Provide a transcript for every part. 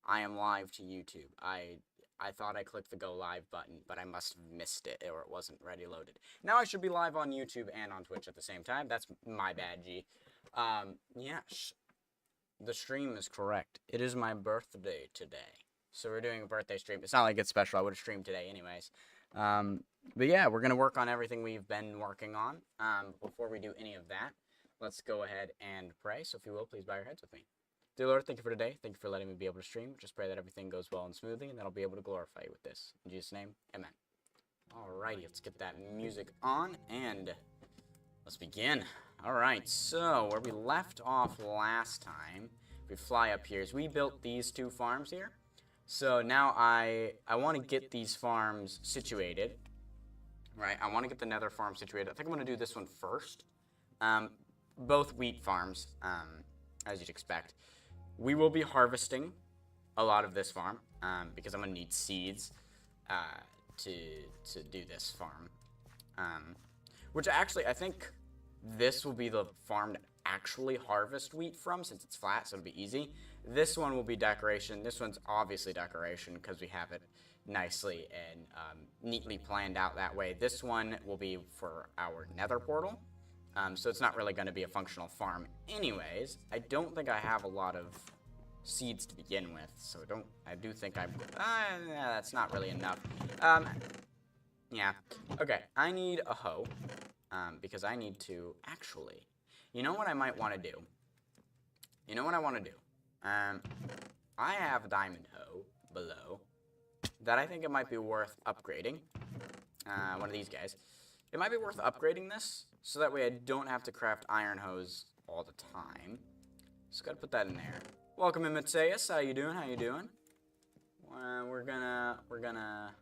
I am live to YouTube. I thought I clicked the go live button, but I must have missed it or it wasn't ready loaded. Now I should be live on YouTube and on Twitch at the same time. That's my bad, G. Yes, the stream is correct. It is my birthday today. So we're doing a birthday stream. It's not like it's special. I would have streamed today anyways. But yeah, we're going to work on everything we've been working on. Before we do any of that, let's go ahead and pray. So if you will, please bow your heads with me. Dear Lord, thank you for today. Thank you for letting me be able to stream. Just pray that everything goes well and smoothly, and that I'll be able to glorify you with this. In Jesus' name, amen. Alrighty, let's get that music on, and let's begin. Alright, so where we left off last time, if we fly up here, is we built these two farms here. So now I want to get these farms situated. Right, I want to get the nether farm situated. I think I'm going to do this one first. Both wheat farms, as you'd expect. We will be harvesting a lot of this farm because I'm going to need seeds to do this farm. Which actually, I think this will be the farm to actually harvest wheat from since it's flat, so it'll be easy. This one will be decoration. This one's obviously decoration because we have it nicely and neatly planned out that way. This one will be for our nether portal. So it's not really going to be a functional farm anyways. I don't think I have a lot of seeds to begin with, so I do think that's not really enough. Yeah. Okay, I need a hoe, because I need to actually, you know what I might want to do? You know what I want to do? I have a diamond hoe below that I think it might be worth upgrading. One of these guys. It might be worth upgrading this, so that way I don't have to craft iron hose all the time. Just gotta put that in there. Welcome in, Mateus. How you doing? How you doing? We're gonna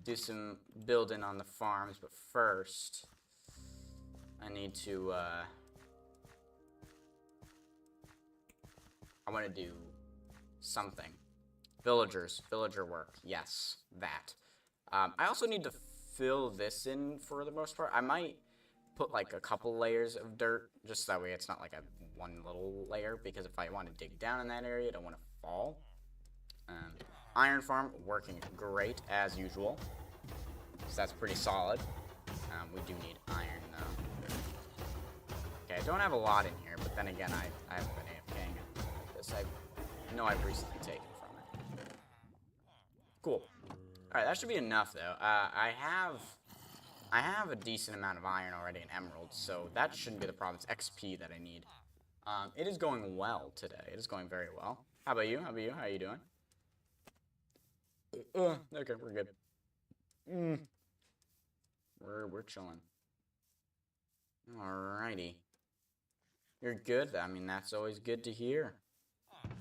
do some building on the farms, but first I need to I want to do something. Villager work. Yes, that. I also need to fill this in for the most part. I might put like a couple layers of dirt, just that way it's not like a one little layer, because if I want to dig down in that area, I don't want to fall. Iron farm working great as usual, so that's pretty solid. We do need iron though. Okay, I don't have a lot in here, but then again, I haven't been AFKing like this. I know I've recently taken from it. Cool. Alright, that should be enough though. I have a decent amount of iron already in emeralds, so that shouldn't be the problem. It's XP that I need. It is going well today. It is going very well. How about you? How about you? How are you doing? Okay, we're good. We're chilling. Alrighty. You're good? I mean, that's always good to hear.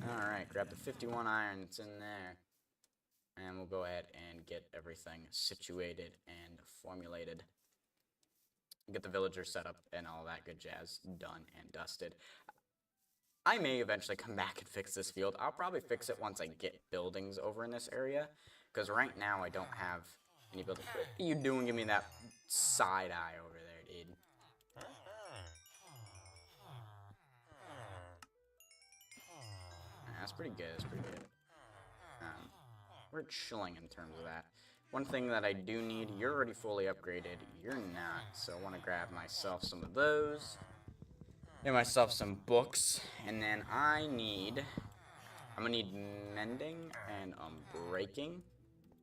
Alright, grab the 51 iron that's in there. And we'll go ahead and get everything situated and formulated. Get the villager set up and all that good jazz done and dusted. I may eventually come back and fix this field. I'll probably fix it once I get buildings over in this area. Because right now I don't have any buildings. What are you doing? Give me that side eye over there, dude. That's pretty good. That's pretty good. We're chilling in terms of that. One thing that I do need, you're already fully upgraded. You're not. So I want to grab myself some of those. Get myself some books. And then I'm going to need mending and breaking.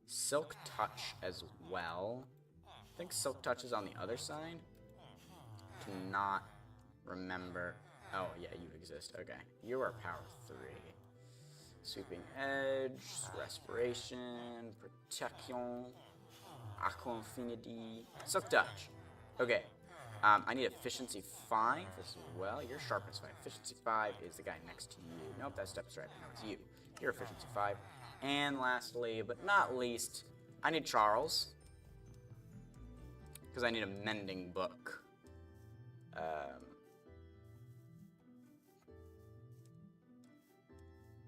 Silk touch as well. I think silk touch is on the other side. Cannot remember. Oh, yeah, you exist. Okay. You are power 3. Sweeping edge, respiration, protection, aqua infinity, silk touch. Okay, I need efficiency 5 as well. Your sharpness 5. Efficiency 5 is the guy next to you. Nope, that step's right. No, it's you. Your efficiency 5. And lastly, but not least, I need Charles. Because I need a mending book.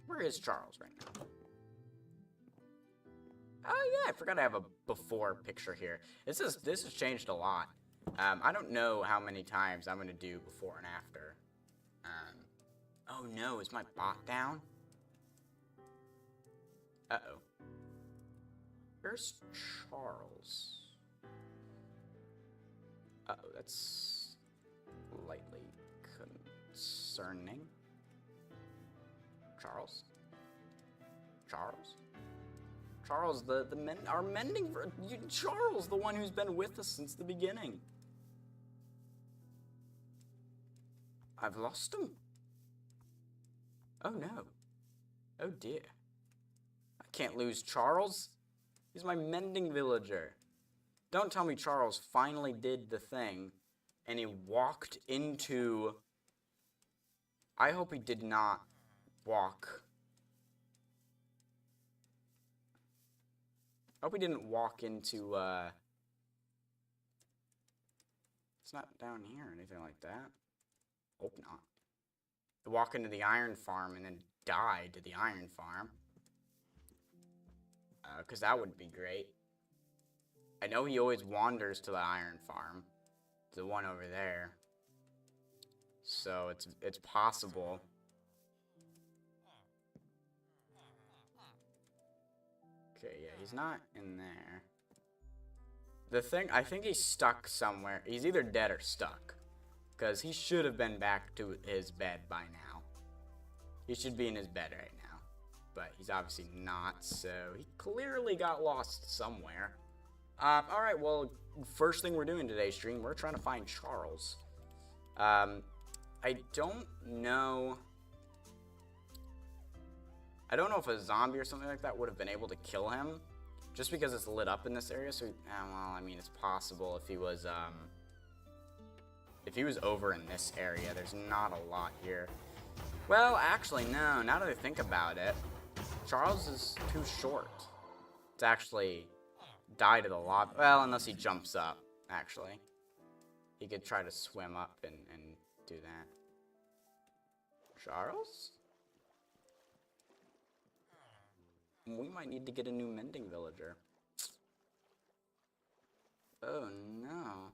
Where is Charles right now? Oh yeah, I forgot I have a before picture here. This has changed a lot. I don't know how many times I'm gonna do before and after. Oh no, is my bot down? Uh-oh. Where's Charles? Uh-oh, that's lightly concerning. Charles? Charles? Charles, our mending, Charles, the one who's been with us since the beginning. I've lost him. Oh no. Oh dear. I can't lose Charles. He's my mending villager. Don't tell me Charles finally did the thing and he walked into... I hope he did not walk... I hope he didn't walk into, It's not down here or anything like that. Hope not. Walk into the iron farm and then die to the iron farm. Because that would be great. I know he always wanders to the iron farm. The one over there. So it's possible. Okay, yeah, he's not in there. The thing, I think he's stuck somewhere. He's either dead or stuck. Because he should have been back to his bed by now. He should be in his bed right now. But he's obviously not, so he clearly got lost somewhere. Alright, well, first thing we're doing today's stream, we're trying to find Charles. I don't know... I don't know if a zombie or something like that would have been able to kill him. Just because it's lit up in this area, so... well, I mean, it's possible if he was, if he was over in this area. There's not a lot here. Well, actually, no. Now that I think about it, Charles is too short to actually die to the lobby. Well, unless he jumps up, actually. He could try to swim up and do that. Charles? We might need to get a new mending villager. Oh, no.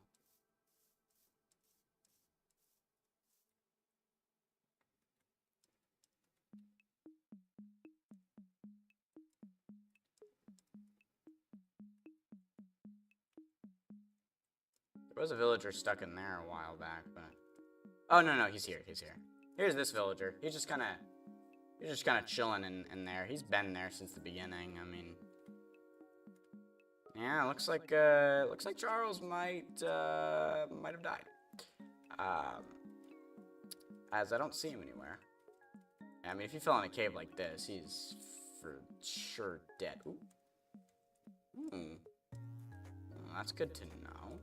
There was a villager stuck in there a while back, but... Oh, no, he's here, he's here. Here's this villager. He's just kind of chilling in there. He's been there since the beginning, I mean... Yeah, looks like Charles might have died. As I don't see him anywhere. I mean, if he fell in a cave like this, he's for sure dead. Ooh. Well, that's good to know.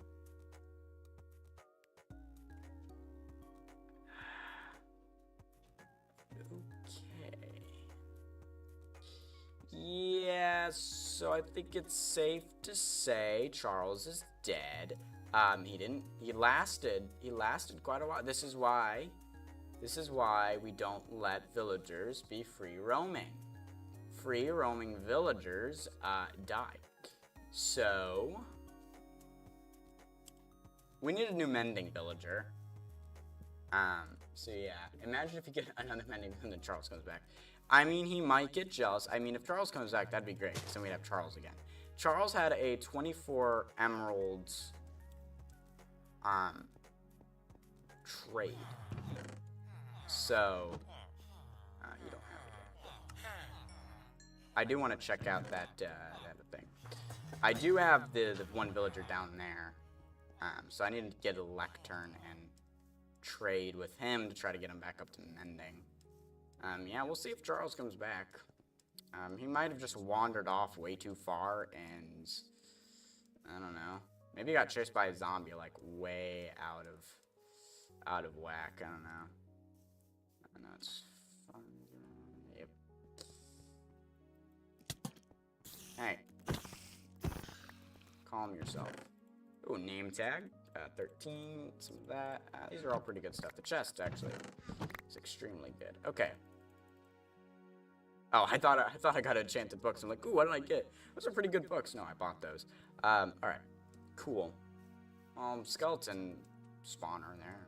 Yeah, so I think it's safe to say Charles is dead. He lasted quite a while. This is why we don't let villagers be free roaming. Free roaming villagers, die. So, we need a new mending villager. So yeah, imagine if you get another mending and then Charles comes back. I mean, he might get jealous. I mean, if Charles comes back, that'd be great, because then we'd have Charles again. Charles had a 24 emeralds trade. So, you don't have it. I do want to check out that thing. I do have the one villager down there. So I need to get a lectern and trade with him to try to get him back up to mending. Yeah, we'll see if Charles comes back. He might have just wandered off way too far, and I don't know. Maybe he got chased by a zombie, like way out of whack. I don't know. I know it's fun. Yep. Hey, calm yourself. Ooh, name tag. 13. Some of that. These are all pretty good stuff. The chest actually is extremely good. Okay. Oh, I thought I got enchanted books. I'm like, ooh, what did I get? Those are pretty good books. No, I bought those. All right, cool. Skeleton spawner there.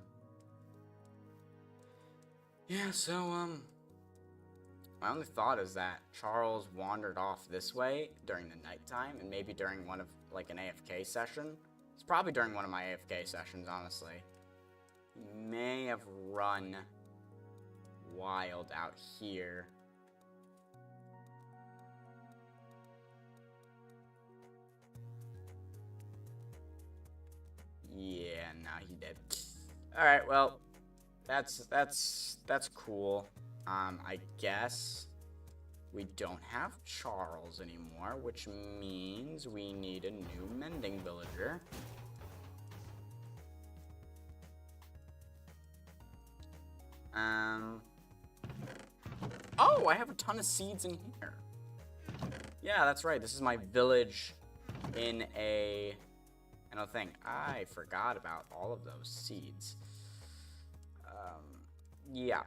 Yeah, so My only thought is that Charles wandered off this way during the nighttime, and maybe during one of, like, an AFK session. It's probably during one of my AFK sessions, honestly. He may have run wild out here. Yeah, no, he did. Alright, well, that's cool. I guess we don't have Charles anymore, which means we need a new mending villager. Oh, I have a ton of seeds in here. Yeah, that's right. This is my village in a thing. I forgot about all of those seeds. Yeah.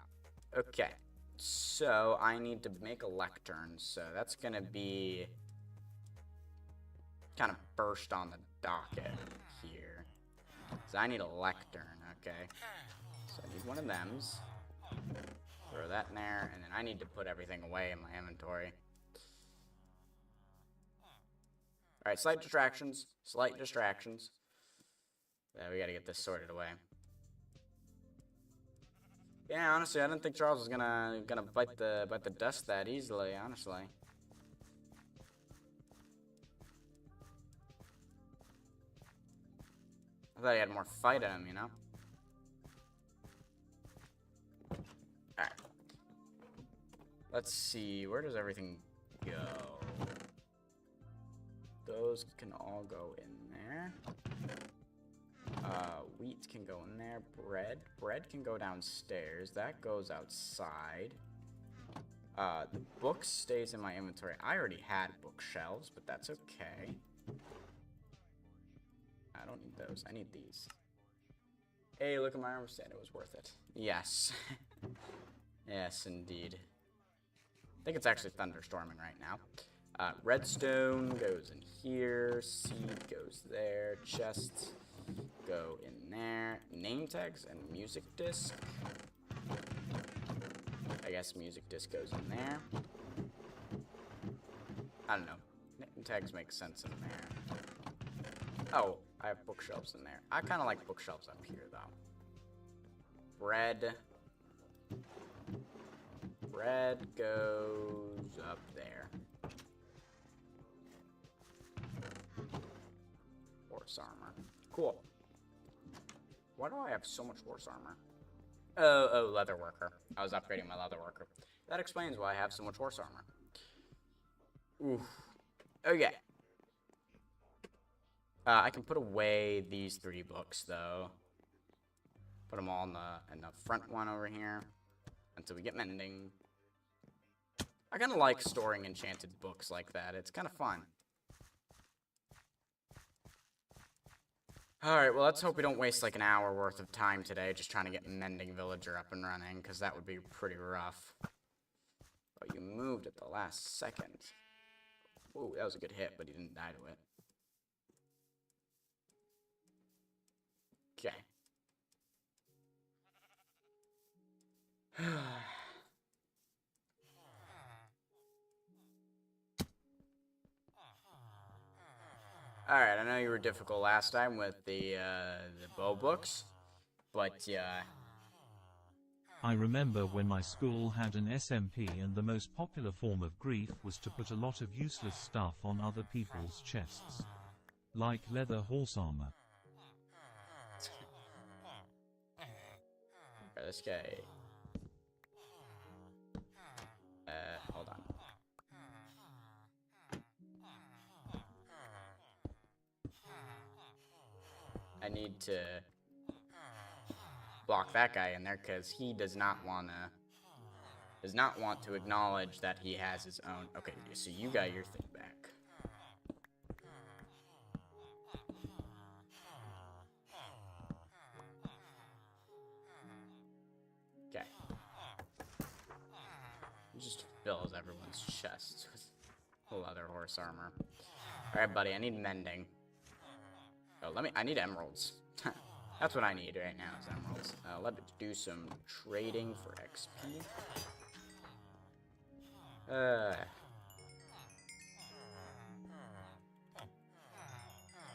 Okay. So I need to make a lectern. So that's gonna be kind of burst on the docket here. So I need a lectern. Okay. So I need one of them's. Throw that in there, and then I need to put everything away in my inventory. Alright, slight distractions. Slight distractions. Yeah, we gotta get this sorted away. Yeah, honestly, I didn't think Charles was gonna bite the dust that easily, honestly. I thought he had more fight in him, you know? Alright. Let's see, where does everything go? Those can all go in there. Wheat can go in there. Bread can go downstairs. That goes outside. The book stays in my inventory. I already had bookshelves, but that's okay. I don't need those. I need these. Hey, look at my armor stand. It was worth it. Yes. Yes, indeed. I think it's actually thunderstorming right now. Redstone goes in here. Seed goes there. Chests go in there. Name tags and music disc. I guess music disc goes in there. I don't know. Name tags make sense in there. Oh, I have bookshelves in there. I kind of like bookshelves up here, though. Bread goes up there. Horse armor. Cool. Why do I have so much horse armor? Oh, leather worker. I was upgrading my leather worker. That explains why I have so much horse armor. Oof. Okay. I can put away these 3 books, though. Put them all in the front one over here until we get mending. I kind of like storing enchanted books like that. It's kind of fun. Alright, well, let's hope we don't waste like an hour worth of time today just trying to get Mending Villager up and running, because that would be pretty rough. Oh, you moved at the last second. Ooh, that was a good hit, but he didn't die to it. Okay. Alright, I know you were difficult last time with the bow books, but yeah. I remember when my school had an SMP and the most popular form of grief was to put a lot of useless stuff on other people's chests. Like leather horse armor. This guy. Hold on. I need to block that guy in there because he does not want to acknowledge that he has his own. Okay, so you got your thing back. Okay. He just fills everyone's chests with leather horse armor. All right, buddy. I need mending. Oh, I need emeralds. That's what I need right now is emeralds. Let's do some trading for XP.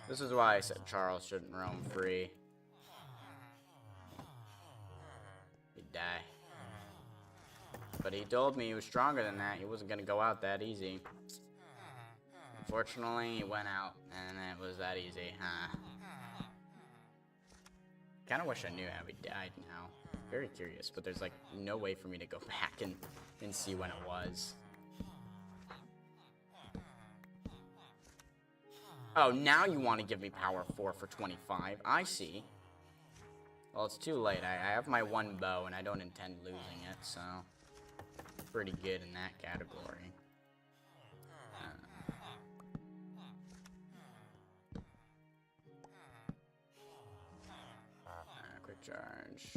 This is why I said Charles shouldn't roam free. He'd die. But he told me he was stronger than that. He wasn't gonna go out that easy. Unfortunately, he went out, and it was that easy, huh? Kinda wish I knew how he died now. Very curious, but there's like no way for me to go back and see when it was. Oh, now you want to give me power 4 for 25. I see. Well, it's too late. I have my one bow, and I don't intend losing it, so... pretty good in that category. Quick charge.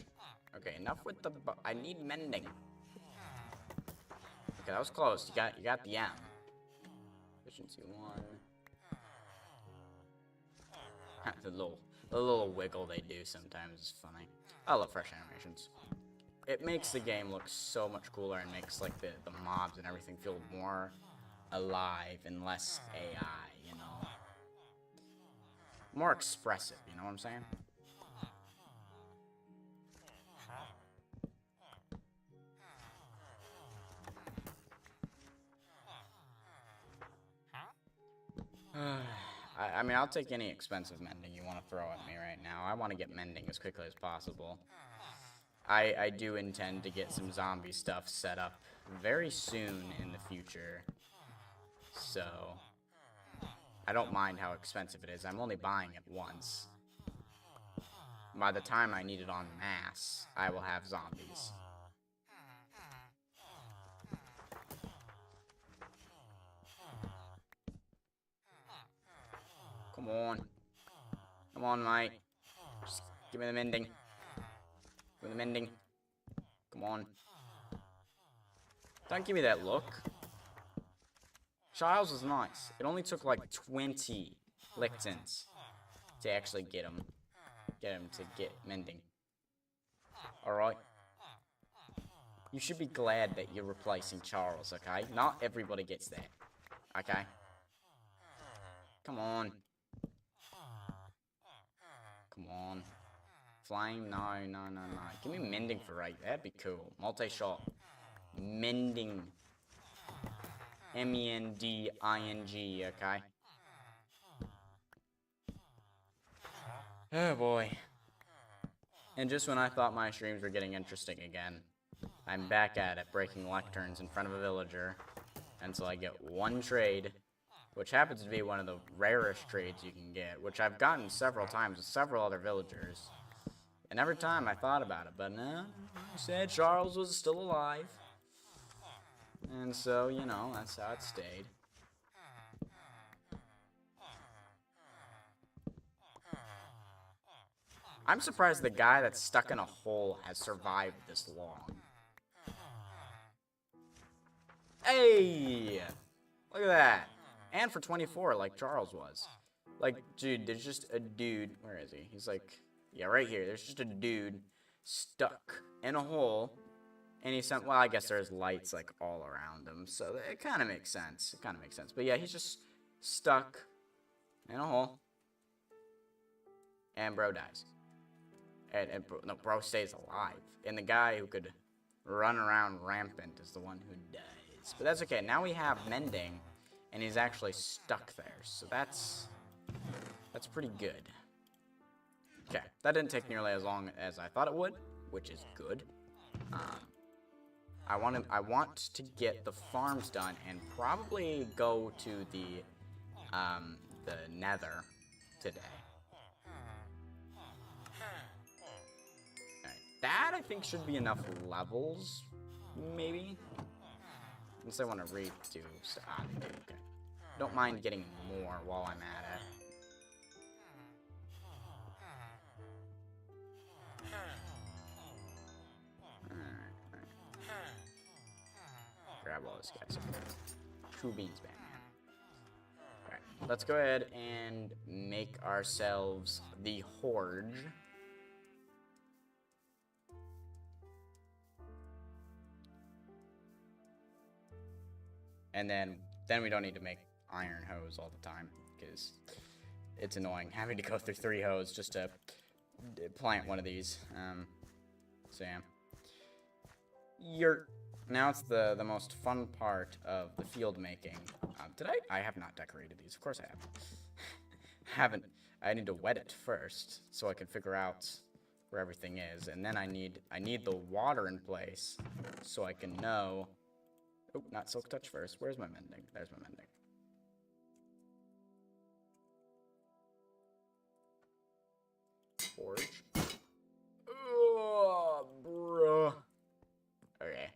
Okay, enough with the bow. I need mending. Okay, that was close. You got the M. Efficiency 1. the little wiggle they do sometimes is funny. I love fresh animations. It makes the game look so much cooler and makes like the mobs and everything feel more alive and less AI, you know? More expressive, you know what I'm saying? I mean, I'll take any expensive mending you want to throw at me right now. I want to get mending as quickly as possible. I do intend to get some zombie stuff set up very soon in the future. So, I don't mind how expensive it is. I'm only buying it once. By the time I need it en masse, I will have zombies. Come on. Come on, mate. Just give me the mending. Give me the mending. Come on. Don't give me that look. Charles was nice. It only took like 20 lictins to actually get him to get mending. Alright? You should be glad that you're replacing Charles, okay? Not everybody gets that. Okay? Come on. Come on. Flame? No. Give me mending for right. That'd be cool. Multi-shot. Mending. M-E-N-D-I-N-G, okay? Oh boy. And just when I thought my streams were getting interesting again, I'm back at it, breaking lecterns in front of a villager until I get one trade, which happens to be one of the rarest trades you can get, which I've gotten several times with several other villagers. And every time I thought about it, but no, I said Charles was still alive. And so, you know, that's how it stayed. I'm surprised the guy that's stuck in a hole has survived this long. Hey! Look at that. And for 24, like Charles was. Like, dude, there's just a dude. Where is he? He's like, yeah, right here. There's just a dude stuck in a hole. And he's sent, well, I guess there's lights, like, all around him. So it kind of makes sense. It kind of makes sense. But yeah, he's just stuck in a hole. And bro dies. And no, bro stays alive. And the guy who could run around rampant is the one who dies. But that's okay. Now we have mending. And he's actually stuck there. So that's pretty good. Okay. That didn't take nearly as long as I thought it would. Which is good. I want to get the farms done and probably go to the Nether today. Alright, that I think should be enough levels, maybe. Unless I want to redo stuff. Okay. Don't mind getting more while I'm at it. Grab all this guys. True beans, Batman. Alright, let's go ahead and make ourselves the Horde. And then we don't need to make iron hose all the time, because it's annoying having to go through 3 hose just to plant one of these. So yeah. Now it's the most fun part of the field making. I have not decorated these. Of course I haven't. I need to wet it first so I can figure out where everything is, and then I need the water in place so I can know. Oh, not silk touch first. Where's my mending? There's my mending. Forge. Oh, bruh. Okay.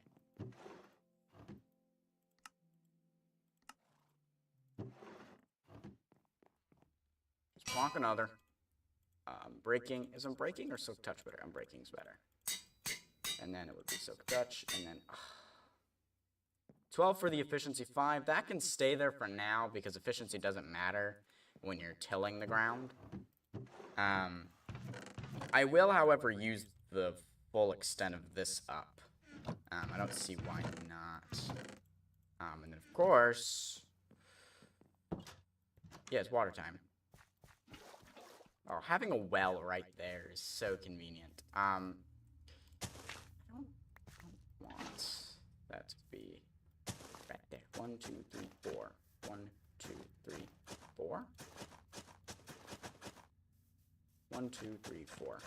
Let's plonk another. Breaking. Isn't breaking or silk touch better? Breaking's better. And then it would be silk touch, and then 12 for the efficiency 5. That can stay there for now because efficiency doesn't matter when you're tilling the ground. I will, however, use the full extent of this up. I don't see why not. And then, of course, yeah, it's water time. Oh, having a well right there is so convenient. I don't want that to be right there. 1, 2, 3, 4. 1, 2, 3, 4. 1, 2, 3, 4.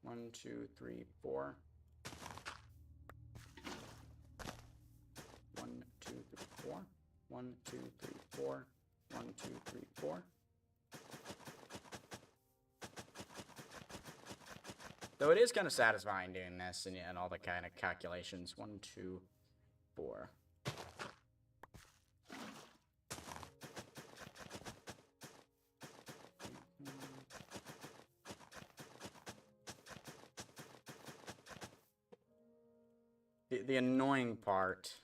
One, 2, 3, 4. 1, 2, 3, 4. 1, 2, 3, 4. 1, 2, 3, 4. Though it is kind of satisfying doing this and all the kind of calculations. 1, 2, 4. The annoying part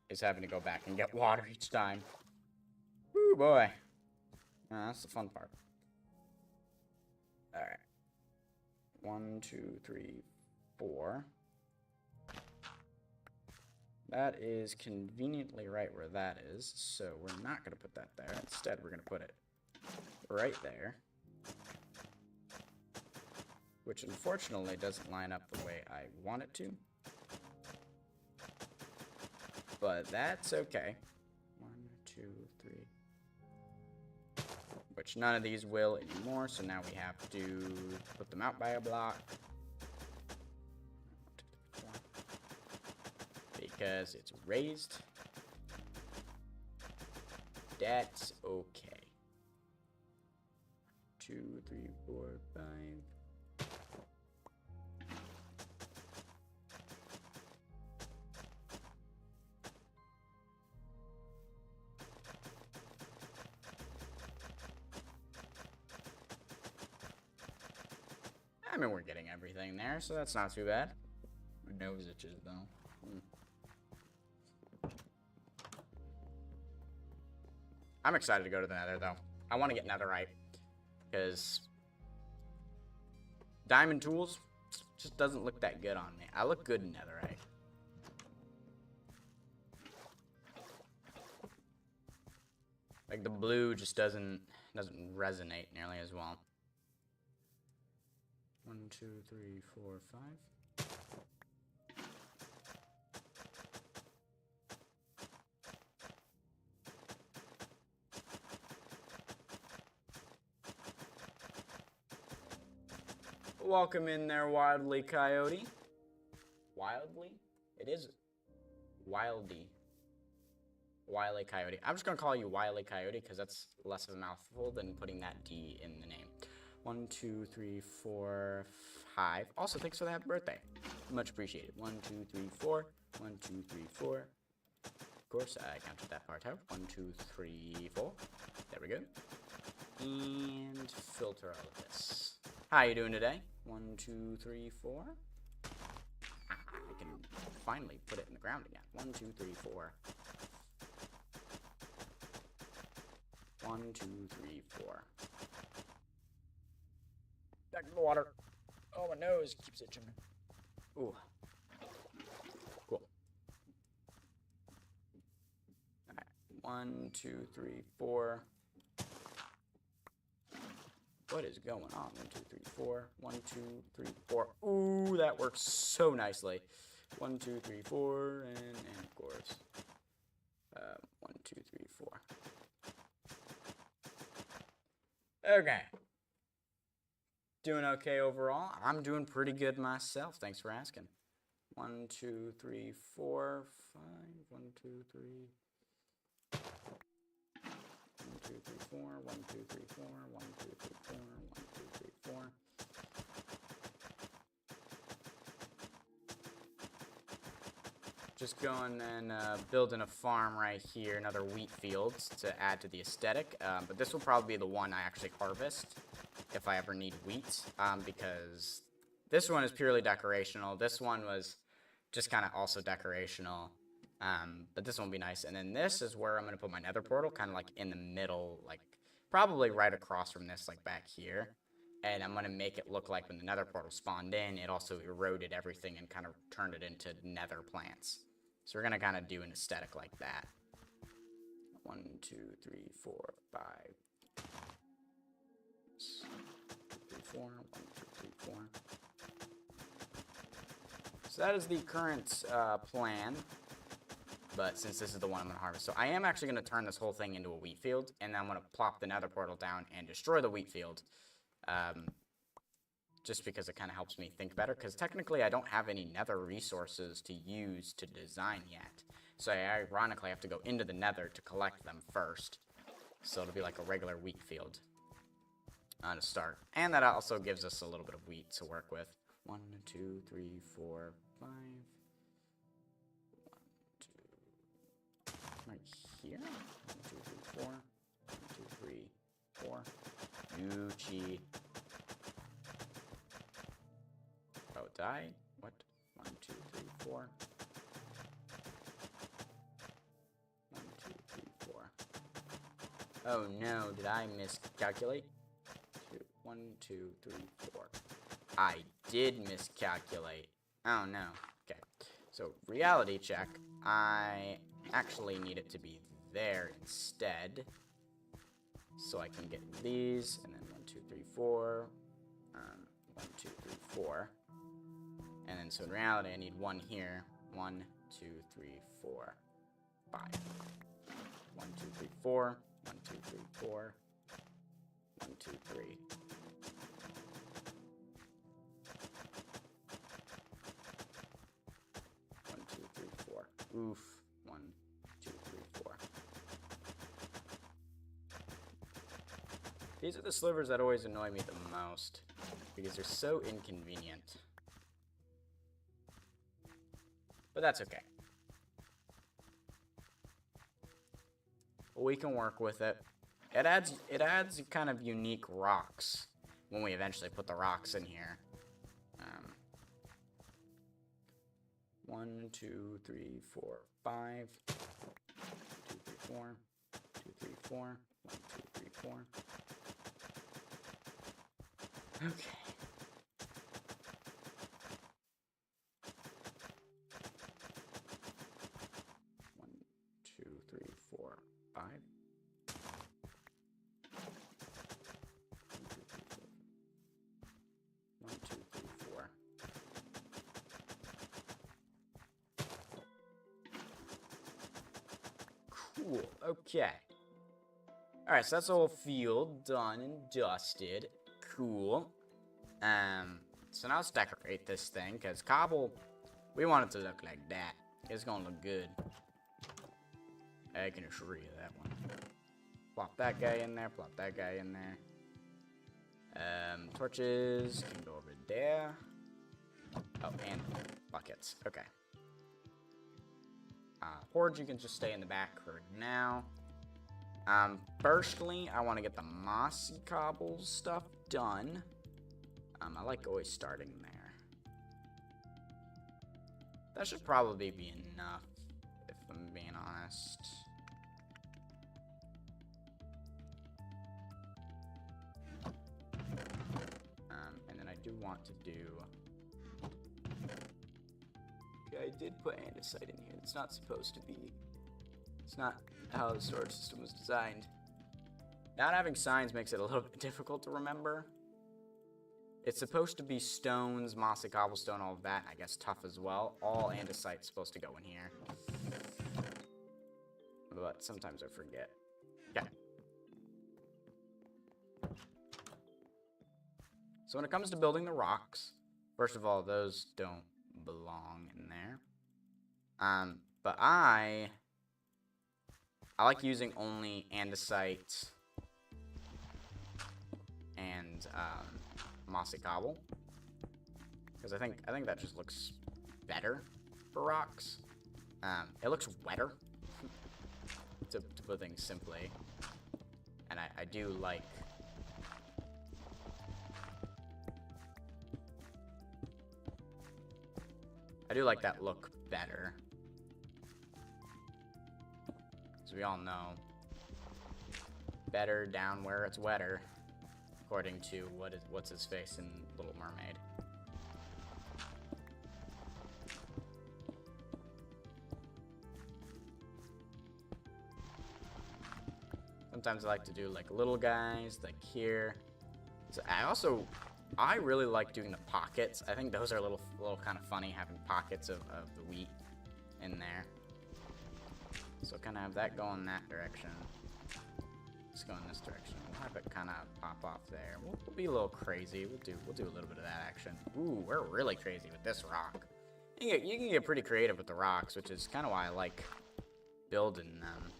is having to go back and get water each time. Woo boy. That's the fun part. Alright. 1, 2, 3, 4. That is conveniently right where that is, so we're not going to put that there. Instead, we're going to put it right there. Which unfortunately doesn't line up the way I want it to. But that's okay. 1, 2, 3. Which none of these will anymore, so now we have to put them out by a block. Because it's raised. That's okay. 2, 3, 4, 5. I mean, we're getting everything there, so that's not too bad. My nose itches, though. I'm excited to go to the Nether, though. I want to get Netherite, because diamond tools just doesn't look that good on me. I look good in Netherite. Like, the blue just doesn't resonate nearly as well. 1, 2, 3, 4, 5. Welcome in there, Wildly Coyote. Wildly? It is Wildy. Wily Coyote. I'm just gonna call you Wily Coyote because that's less of a mouthful than putting that D in the name. 1, 2, 3, 4, 5. Also, thanks for the happy birthday. Much appreciated. 1, 2, 3, 4. 1, 2, 3, 4. Of course, I counted that part out. 1, 2, 3, 4. There we go. And filter all of this. How you doing today? 1, 2, 3, 4. I can finally put it in the ground again. 1, 2, 3, 4. 1, 2, 3, 4. Back to the water. Oh, my nose keeps itching. Ooh. Cool. Alright. 1, 2, 3, 4. What is going on? 1, 2, 3, 4. 1, 2, 3, 4. Ooh, that works so nicely. 1, 2, 3, 4, and of course. 1, 2, 3, 4. Okay. Doing okay overall. I'm doing pretty good myself. Thanks for asking. 1, 2, 3, 4, 5. 1, 2, 3. 1, 2, 3, 4. 1, 2, 3, 4. 1, 2, 3, 4. 1, 2, 3, 4. Just going and building a farm right here, another wheat field to add to the aesthetic. But this will probably be the one I actually harvest if I ever need wheat, because this one is purely decorational. This one was just kind of also decorational, but this one will be nice. And then this is where I'm going to put my nether portal, kind of like in the middle, like probably right across from this, like back here. And I'm going to make it look like when the nether portal spawned in, it also eroded everything and kind of turned it into nether plants. So we're going to kind of do an aesthetic like that. 1, 2, 3, 4, 5. 3, 4. 1, 2, 3, 4. So that is the current plan. But since this is the one I'm going to harvest. So I am actually going to turn this whole thing into a wheat field. And then I'm going to plop the nether portal down and destroy the wheat field. Just because it kind of helps me think better. Because technically I don't have any nether resources to use to design yet. So I ironically have to go into the nether to collect them first. So it'll be like a regular wheat field to start. And that also gives us a little bit of wheat to work with. 1, 2, 3, 4, 5. 1, 2. Right here. 1, 2, 3, 4. 1, 2, 3, 4. Gucci. Oh, die? What? 1, 2, 3, 4. 1, 2, 3, 4. Oh no, did I miscalculate? 1, 2, 3, 4. I did miscalculate. Oh no. Okay. So, reality check. I actually need it to be there instead. So I can get these, and then 1, 2, 3, 4. 1, 2, 3, 4. And then, so in reality, I need 1 here. 1, 2, 3, 4, 5. 1, 2, 3, 4. 1, 2, 3, 4. 1, 2, 3. 1, 2, 3, 4. Oof. 1, 2, 3, 4. These are the slivers that always annoy me the most, because they're so inconvenient. But that's okay. We can work with it. It adds kind of unique rocks when we eventually put the rocks in here. 1, 2, 3, 4, 5. 2, 3, 4. 2, 3, 4. 1, 2, 3, 4. Okay. 1, 2, 3, 4, 5. 1, 2, 3, 4. Cool. Okay. Alright, so that's the whole field done and dusted. Cool. So now let's decorate this thing, because cobble, we want it to look like that. It's gonna look good. I can assure you that one. Plop that guy in there, plop that guy in there. Torches can go over there. Oh, and buckets. Okay. Hordes, you can just stay in the back for now. Firstly, I want to get the mossy cobbles stuff done. I like always starting there. That should probably be enough, if I'm being honest. want to do... Yeah, I did put andesite in here. It's not supposed to be. It's not how the storage system was designed. Not having signs makes it a little bit difficult to remember. It's supposed to be stones, mossy cobblestone, all of that. I guess tough as well. All andesite's supposed to go in here. But sometimes I forget. Okay. So when it comes to building the rocks, first of all, those don't belong in there. But I like using only andesite and mossy cobble, because I think that just looks better for rocks. It looks wetter, to put things simply, and I do like. I do like that look better. As we all know, better down where it's wetter, according to what's his face in Little Mermaid. Sometimes I like to do like little guys, like here. So I really like doing the pockets. I think those are a little kind of funny, having pockets of the wheat in there. So kind of have that go in that direction. Let's go in this direction. We'll have it kind of pop off there. We'll be a little crazy. We'll do a little bit of that action. Ooh, we're really crazy with this rock. You can get pretty creative with the rocks, which is kind of why I like building them.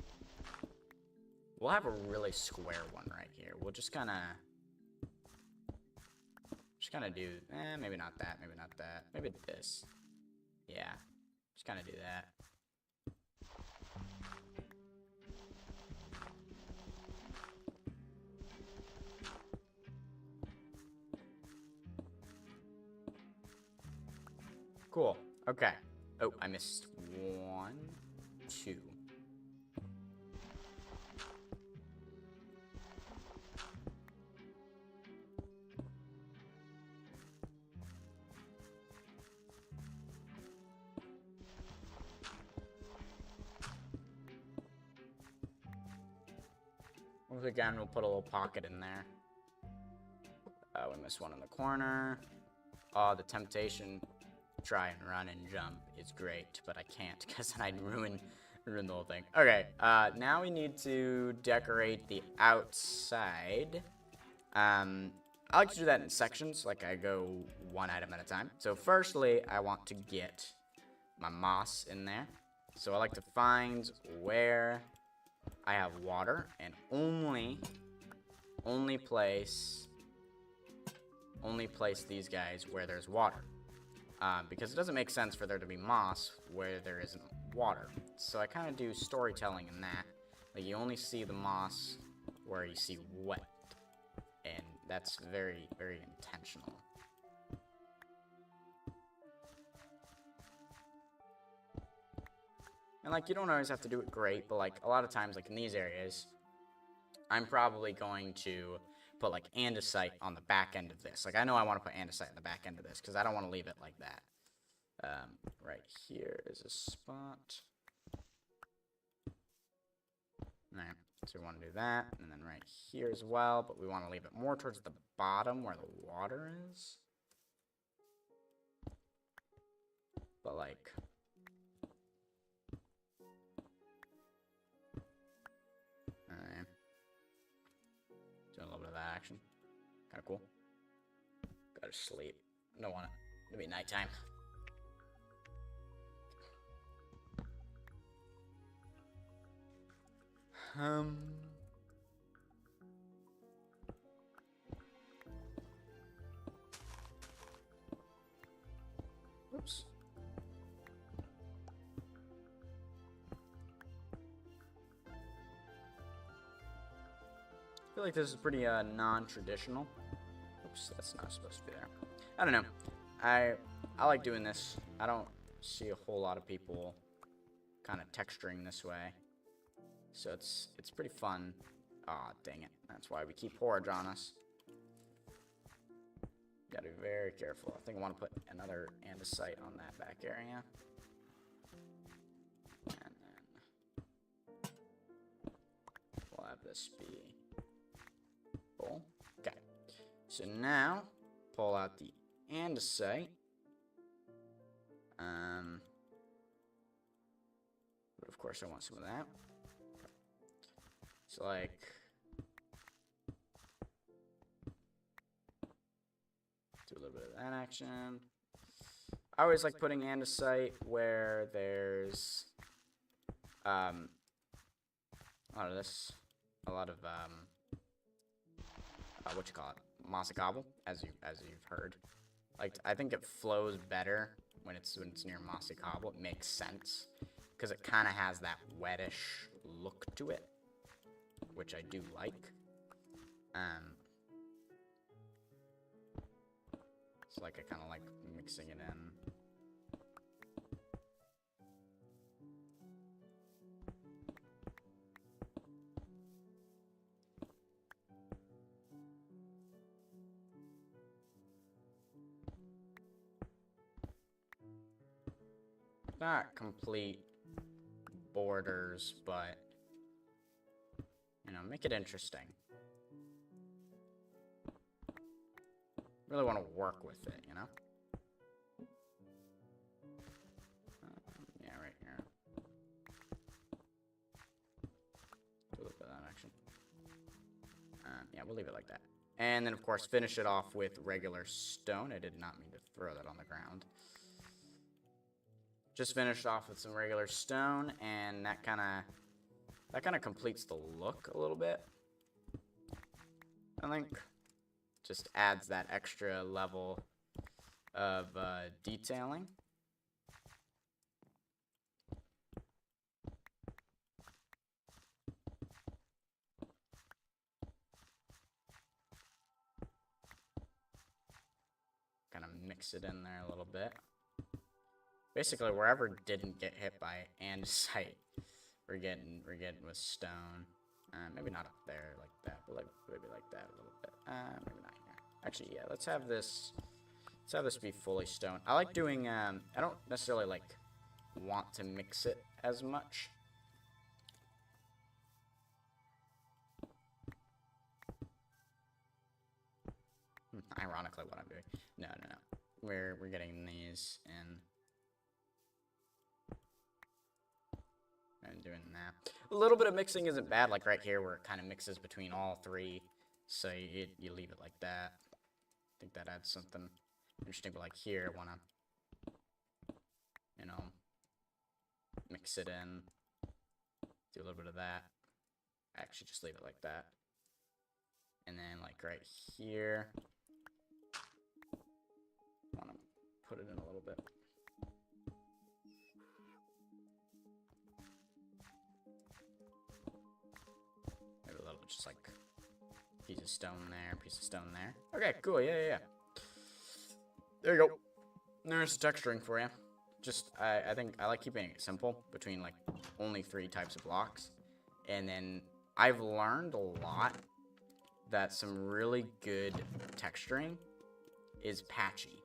We'll have a really square one right here. We'll just kind of do, maybe not that, maybe not that. Maybe this. Yeah, just kind of do that. Cool. Okay. Oh, I missed 1, 2. Once again, we'll put a little pocket in there. We missed one in the corner. Oh, the temptation to try and run and jump is great, but I can't because then I'd ruin the whole thing. Okay, now we need to decorate the outside. I like to do that in sections, like I go one item at a time. So firstly, I want to get my moss in there. So I like to find where I have water and only place these guys where there's water. Because it doesn't make sense for there to be moss where there isn't water. So I kind of do storytelling in that. Like, you only see the moss where you see wet. And that's very, very intentional. And, like, you don't always have to do it great, but, like, a lot of times, like, in these areas, I'm probably going to put, like, andesite on the back end of this. Like, I know I want to put andesite on the back end of this, because I don't want to leave it like that. Right here is a spot. Alright, so we want to do that, and then right here as well, but we want to leave it more towards the bottom where the water is. But, like... Alright. Doing a little bit of that action. Kinda cool. Gotta sleep. I don't want it. It'll be nighttime. Oops. I feel like this is pretty non-traditional. Oops, that's not supposed to be there. I don't know. I like doing this. I don't see a whole lot of people kind of texturing this way. So it's pretty fun. Aw, dang it. That's why we keep porridge on us. Gotta be very careful. I think I want to put another andesite on that back area. And then we'll have this be full. Okay. So now, pull out the andesite. But of course I want some of that. Okay. So like, do a little bit of that action. I always like putting andesite where there's a lot of this, a lot of what you call it, mossy cobble, as you've heard. Like, I think it flows better when it's near mossy cobble. It makes sense because it kind of has that wettish look to it, which I do like. So like, I kind of like mixing it in. Not complete borders, but, you know, make it interesting. Really want to work with it, you know? Yeah, right here. Do a little bit of that action. Yeah, we'll leave it like that. And then, of course, finish it off with regular stone. I did not mean to throw that on the ground. Just finished off with some regular stone, and that kind of completes the look a little bit. I think just adds that extra level of detailing. Kind of mix it in there a little bit. Basically, wherever didn't get hit by andesite, we're getting with stone. Maybe not up there like that, but like maybe like that a little bit. Maybe not here. Actually, yeah. Let's have this be fully stone. I like doing. I don't necessarily like want to mix it as much. Ironically, what I'm doing. No. We're getting these in. And doing that. A little bit of mixing isn't bad, like right here where it kind of mixes between all three. So you leave it like that. I think that adds something interesting, but like here, I want to, you know, mix it in. Do a little bit of that. Actually, just leave it like that. And then like right here, I want to put it in a little bit. Just like piece of stone there, piece of stone there. Okay, cool. Yeah. There you go. There's the texturing for you. Just I think I like keeping it simple between like only 3 types of blocks, and then I've learned a lot that some really good texturing is patchy,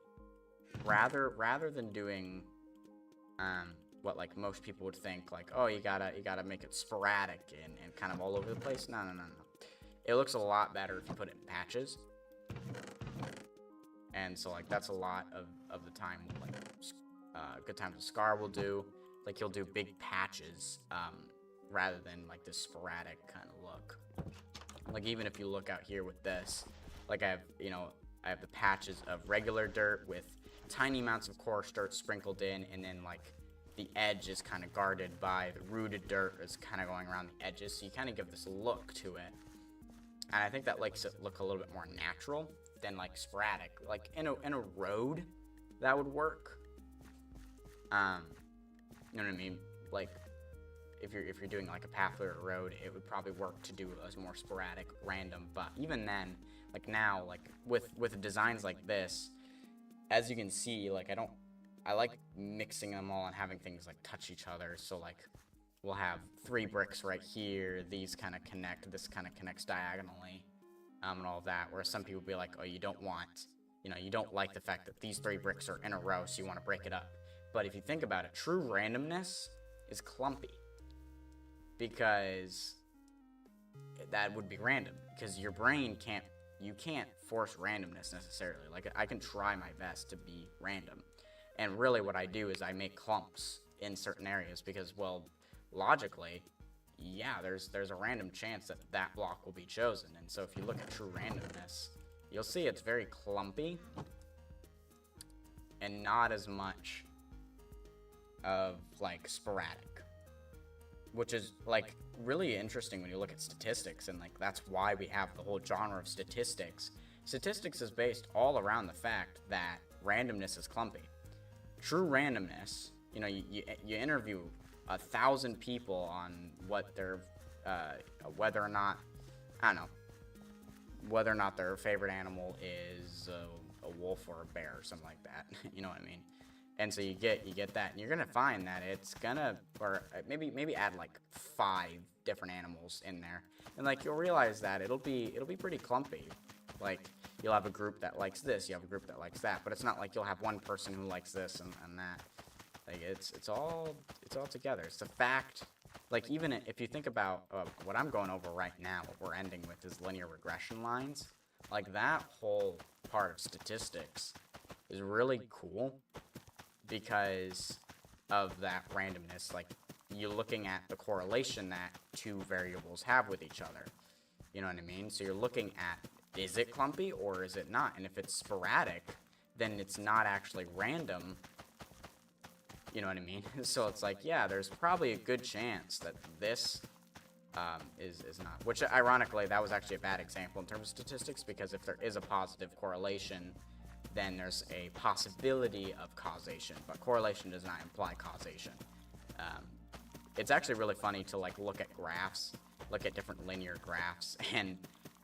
rather than doing what like most people would think, like, oh, you gotta make it sporadic and kind of all over the place. No. It looks a lot better if you put it in patches. And so like that's a lot of the time, like Good Times with Scar will do. Like he'll do big patches rather than like this sporadic kind of look. Like even if you look out here with this, like I have the patches of regular dirt with tiny amounts of coarse dirt sprinkled in, and then like the edge is kind of guarded by the rooted dirt is kind of going around the edges, so you kind of give this look to it. And I think that makes it look a little bit more natural than like sporadic. Like in a road, that would work. You know what I mean? Like if you're doing like a pathway or a road, it would probably work to do a more sporadic, random. But even then, like now, like with designs like this, as you can see, like I like mixing them all and having things like touch each other. So like we'll have 3 bricks right here. These kind of connect. This kind of connects diagonally, and all of that. Whereas some people be like, oh, you don't want You know, you don't like the fact that these 3 bricks are in a row, so you want to break it up. But if you think about it, true randomness is clumpy. Because that would be random. Because your brain you can't force randomness necessarily. Like, I can try my best to be random. And really what I do is I make clumps in certain areas because, well, logically, yeah, there's a random chance that that block will be chosen. And so if you look at true randomness, you'll see it's very clumpy and not as much of, like, sporadic. Which is, like, really interesting when you look at statistics, and, like, that's why we have the whole genre of statistics. Statistics is based all around the fact that randomness is clumpy. True randomness, you know, you interview 1,000 people on what their, whether or not, I don't know, whether or not their favorite animal is a wolf or a bear or something like that. You know what I mean? And so you get that, and you're gonna find that it's gonna, or maybe add like 5 different animals in there, and like you'll realize that it'll be pretty clumpy. Like you'll have a group that likes this, you have a group that likes that, but it's not like you'll have one person who likes this and that. Like it's all together. It's the fact. Like even if you think about what I'm going over right now, what we're ending with is linear regression lines. Like that whole part of statistics is really cool because of that randomness. Like you're looking at the correlation that 2 variables have with each other. You know what I mean? So you're looking at, is it clumpy or is it not? And if it's sporadic, then it's not actually random. You know what I mean? So it's like, yeah, there's probably a good chance that this is not. Which, ironically, that was actually a bad example in terms of statistics, because if there is a positive correlation, then there's a possibility of causation. But correlation does not imply causation. It's actually really funny to like look at graphs, look at different linear graphs, and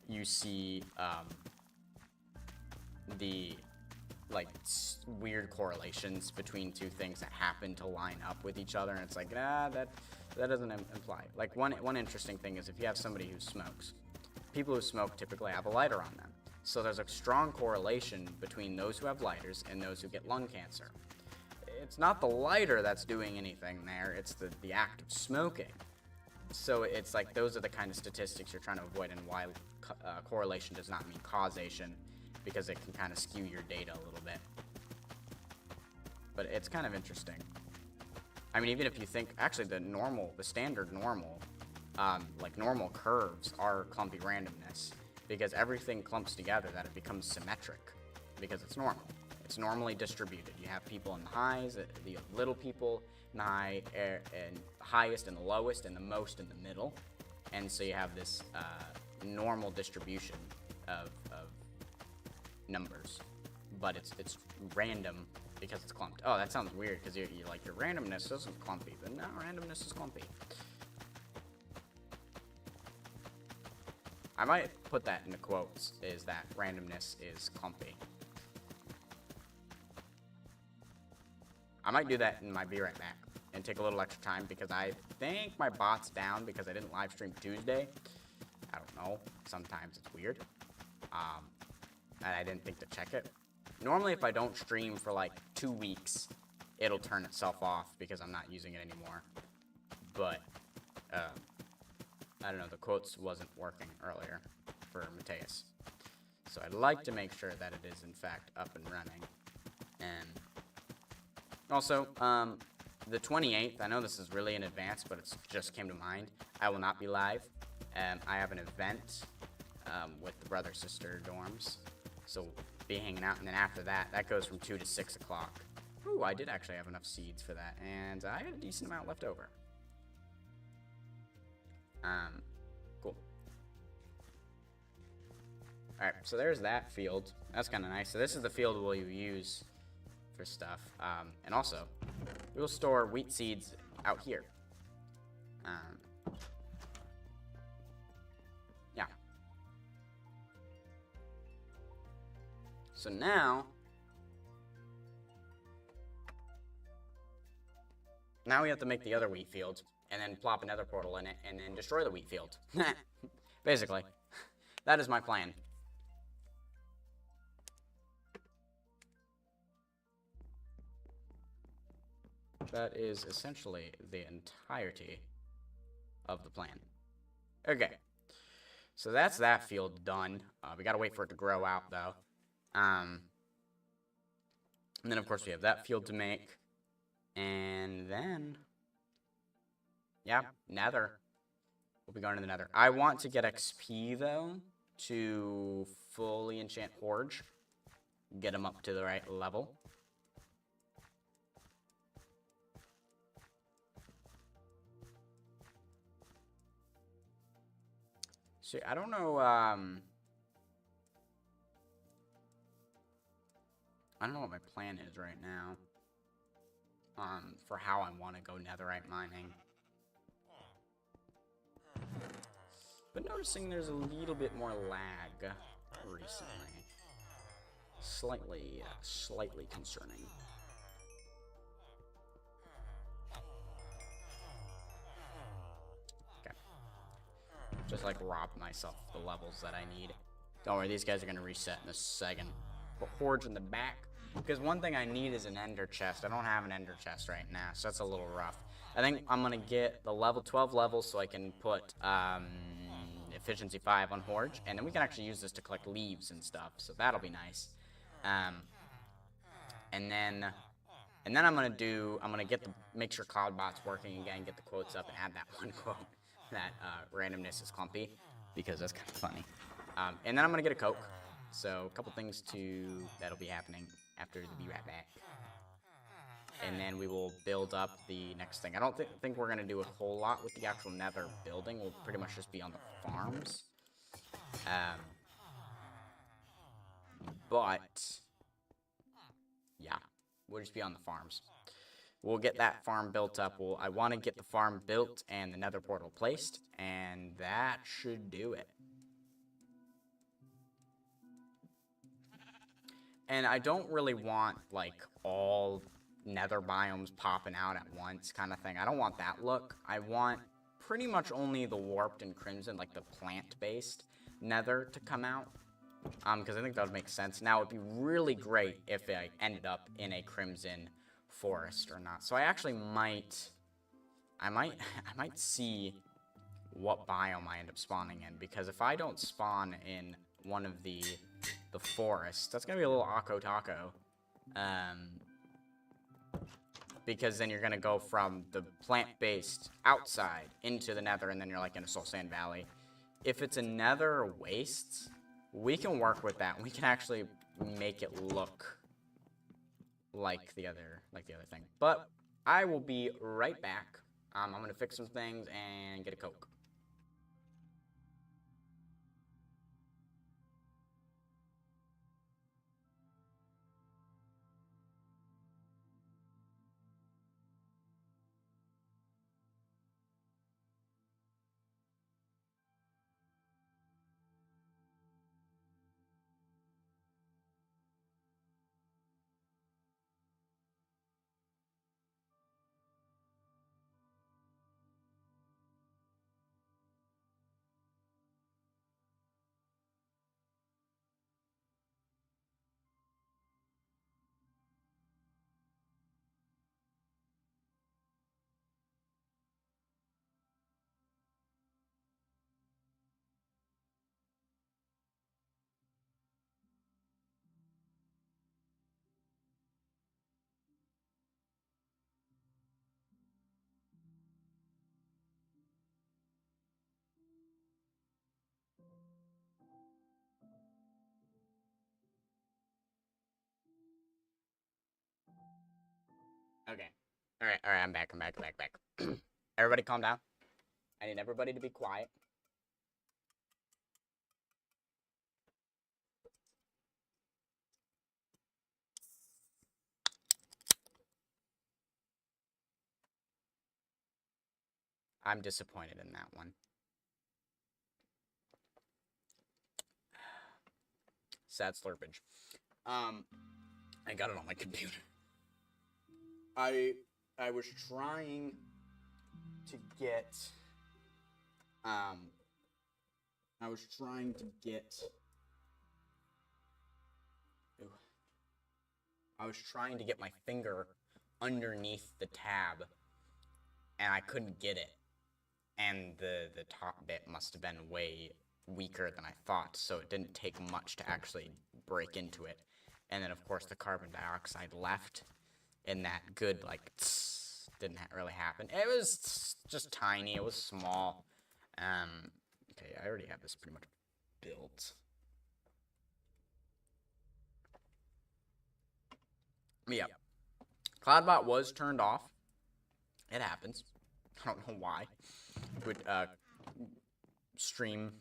you see the like weird correlations between 2 things that happen to line up with each other, and it's like, that doesn't imply. Like one interesting thing is if you have somebody who smokes, people who smoke typically have a lighter on them. So there's a strong correlation between those who have lighters and those who get lung cancer. It's not the lighter that's doing anything there, it's the act of smoking. So it's like those are the kind of statistics you're trying to avoid, and why correlation does not mean causation, because it can kind of skew your data a little bit. But it's kind of interesting. I mean, even if you think, actually the standard normal, like normal curves are clumpy randomness, because everything clumps together that it becomes symmetric, because it's normal. It's normally distributed. You have people in the highs, the little people in the high, and highest and the lowest, and the most in the middle. And so you have this normal distribution of numbers, but it's random because it's clumped. Oh, that sounds weird, because you're like, your randomness isn't clumpy, but no, randomness is clumpy. I might put that in the quotes, is that randomness is clumpy. I might do that in my Be Right Back and take a little extra time, because I think my bot's down because I didn't live stream Tuesday. I don't know. Sometimes it's weird. And I didn't think to check it. Normally, if I don't stream for like 2 weeks, it'll turn itself off because I'm not using it anymore. But, I don't know, the quotes wasn't working earlier for Mateus. So I'd like to make sure that it is in fact up and running. And also, the 28th, I know this is really in advance, but it just came to mind. I will not be live. I have an event with the brother-sister dorms. So be hanging out, and then after that, that goes from 2 to 6 o'clock. Ooh, I did actually have enough seeds for that, and I had a decent amount left over. Cool. Alright, so there's that field. That's kind of nice. So this is the field we'll use for stuff. And also, we'll store wheat seeds out here. Yeah. So now we have to make the other wheat field, and then plop another portal in it, and then destroy the wheat field. Basically, that is my plan. That is essentially the entirety of the plan. Okay. So that's that field done. We gotta wait for it to grow out, though. And then, of course, we have that field to make. And then... yeah, Nether. We'll be going to the Nether. I want to get XP, though, to fully enchant Forge. Get him up to the right level. See, I don't know, I don't know what my plan is right now. For how I want to go netherite mining. But noticing there's a little bit more lag recently. Slightly concerning. Okay. Just like rob myself the levels that I need. Don't worry, these guys are gonna reset in a second. Put Forge in the back. Because one thing I need is an ender chest. I don't have an ender chest right now, so that's a little rough. I think I'm gonna get the level 12 level so I can put efficiency 5 on Forge, and then we can actually use this to collect leaves and stuff, so that'll be nice. And then I'm gonna make sure Cloudbot's working again, get the quotes up, and add that one quote that randomness is clumpy, because that's kind of funny. And then I'm gonna get a Coke. So a couple things that'll be happening after the Be Right Back. And then we will build up the next thing. I don't think we're gonna do a whole lot with the actual Nether building. We'll pretty much just be on the farms. But yeah, we'll just be on the farms. We'll get that farm built up. I want to get the farm built and the Nether portal placed, and that should do it. And I don't really want, like, all nether biomes popping out at once kind of thing. I don't want that look. I want pretty much only the warped and crimson, like the plant-based nether to come out. Because I think that would make sense. Now, it'd be really great if I ended up in a crimson forest or not. So I actually I might see what biome I end up spawning in. Because if I don't spawn in one of the forests, that's gonna be a little Akko Taco. Because then you're gonna go from the plant-based outside into the nether, and then you're like in a soul sand valley. If it's a nether wastes, we can work with that. We can actually make it look like the other thing. But I will be right back. I'm gonna fix some things and get a Coke. Okay. Alright, I'm back. Everybody calm down. I need everybody to be quiet. I'm disappointed in that one. Sad slurpage. I got it on my computer. I was trying to get my finger underneath the tab, and I couldn't get it. And the top bit must have been way weaker than I thought, so it didn't take much to actually break into it. And then, of course, the carbon dioxide left, and that good, like, didn't really happen. It was just tiny. It was small. Okay, I already have this pretty much built. Yeah. Cloudbot was turned off. It happens. I don't know why. With stream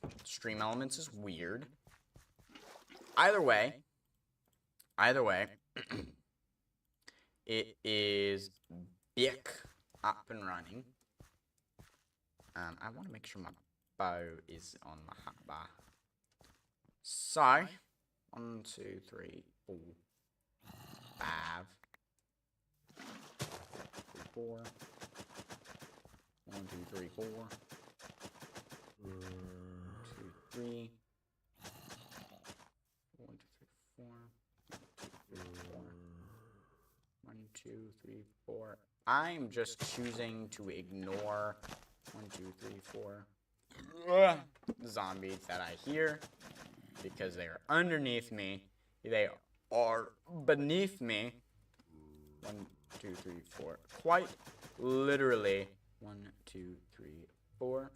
elements is weird. Either way, it is back up and running. I want to make sure my bow is on my hotbar. So, 1, 2, 3, 4, 5, 4. 1, 2, 3, 4. 1, 2, 3. 1, 2, 3, 4. 1, 2, 3, 4. I'm just choosing to ignore 1, 2, 3, 4 zombies that I hear because they are underneath me. They are beneath me. 1, 2, 3, 4. Quite literally. 1, 2, 3, 4.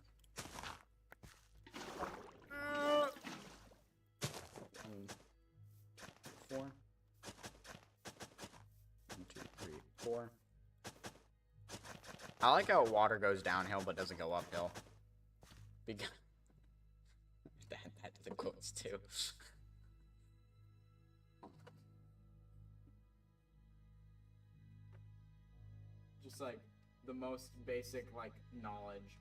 4. 1, 2, 3, 4. I like how water goes downhill but doesn't go uphill. Because that doesn't close too. Just like the most basic like knowledge.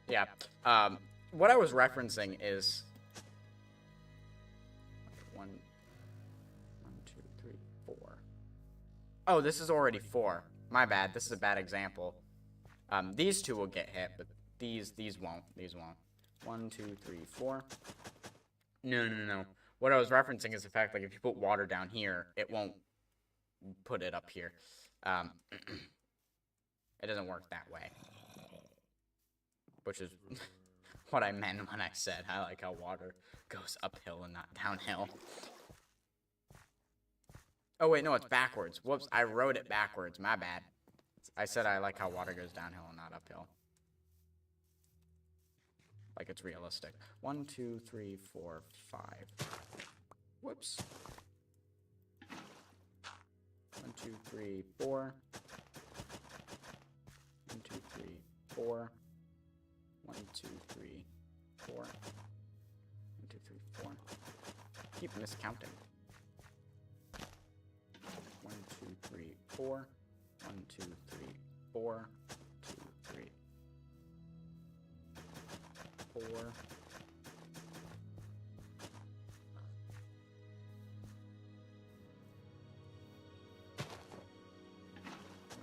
Yeah. What I was referencing is 1, 2, 3, 4. Oh, this is already 4. My bad. This is a bad example. These two will get hit, but these won't. These won't. 1, 2, 3, 4. No. What I was referencing is the fact, like, if you put water down here, it won't put it up here. It doesn't work that way. Which is what I meant when I said I like how water goes uphill and not downhill. Oh, wait, no, it's backwards. Whoops, I wrote it backwards. My bad. I said I like how water goes downhill and not uphill. Like it's realistic. 1, 2, 3, 4, 5. Whoops. 1, 2, 3, 4. 1, 2, 3, 4. 1, 2, 3, 4. 1, 2, 3, 4. Keep miscounting. 1, 2, 3, 4. 1, 2, 3, 4. 2, 3, 4. 1,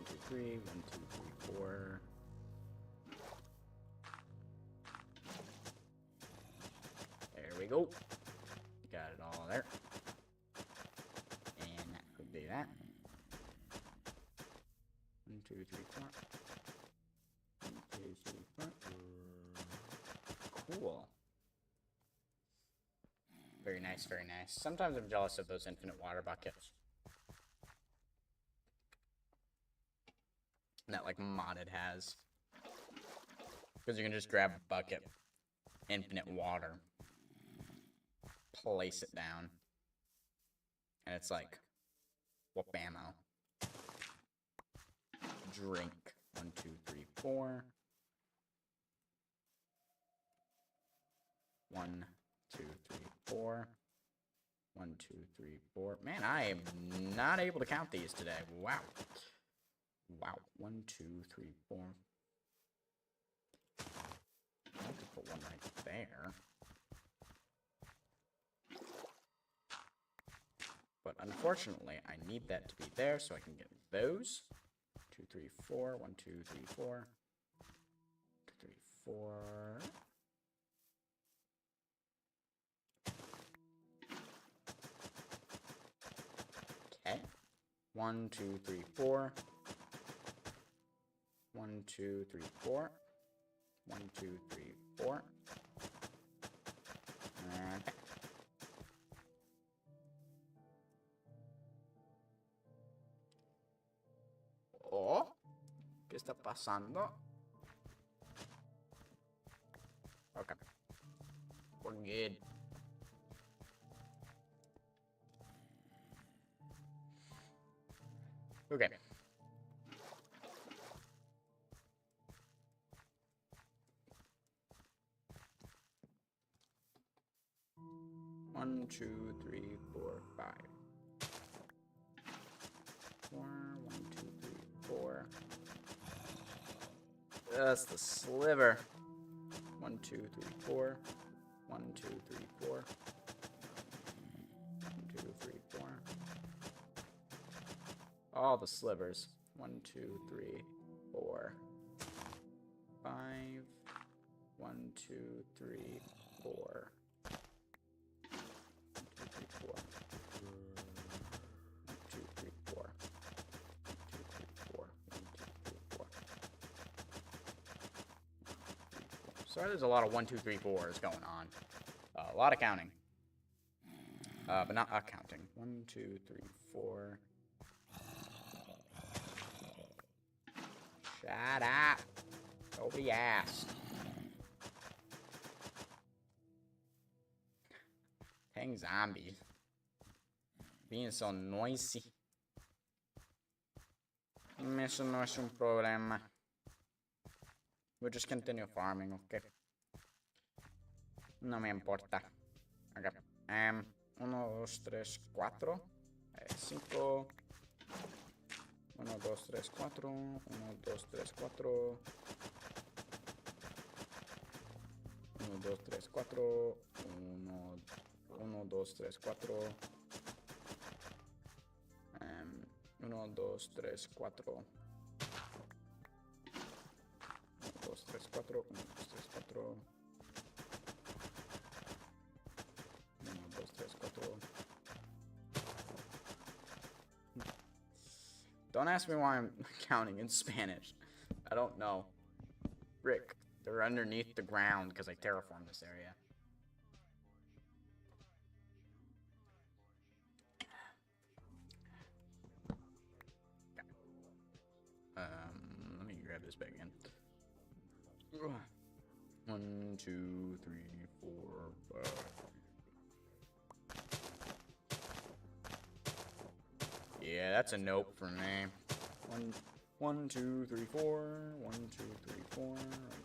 2, 3. 1, 2, 3, 4. There we go. Got it all there. And that would be that. 1, 2, 3, 4. 1, 2, 3, 4. Cool. Very nice, very nice. Sometimes I'm jealous of those infinite water buckets. That, like, modded has. Because you can just grab a bucket, infinite water, place it down, and it's like, whoop-ammo. Drink. 1, 2, 3, 4. 1, 2, 3, 4. 1, 2, 3, 4. Man, I am not able to count these today. Wow. Wow. 1, 2, 3, 4. I have to put one right there. But unfortunately, I need that to be there so I can get those. 2, 3, 4. 1, 2, 3, 4. 2, 3, 4. Okay. 1, 2, 3, 4. 1, 2, 3, 4. 1, 2, 3, 4. Okay. Oh, ¿qué está pasando? Okay. We're good. Okay. One, 2, 3, 4, 5. 4, 1, 2, 3, 4. That's the sliver. 1, 2, 3, 4. 1, 2, 3, 4. 1, 2, 3, 4. All the slivers. 1, 2, 3, 4. 5. 1, 2, 3, 4. Sorry, there's a lot of 1, 2, 3, 4s going on. A lot of counting. But not counting. 1, 2, 3, 4. Shut up. Don't be asked. Dang zombies. Being so noisy. Eso no es un problema. We'll just continue farming, okay? No me importa. Okay. 1, 2, 3, 4. 5. 1, 2, 3, 4. 1, 2, 3, 4. 1, 2, 3, 4. 1, 2, 3, 4. 1, 2, 3, 4. 2, 3, 4, 1, 2, 3, 4. 1, 2, 3, 4. Don't ask me why I'm counting in Spanish. I don't know. Rick, they're underneath the ground because I terraformed this area. Let me grab this back again. 1, 2, 3, 4, 5. Yeah, that's a nope for me. 1, 2, 3, 4. 1, 2, 3, 4.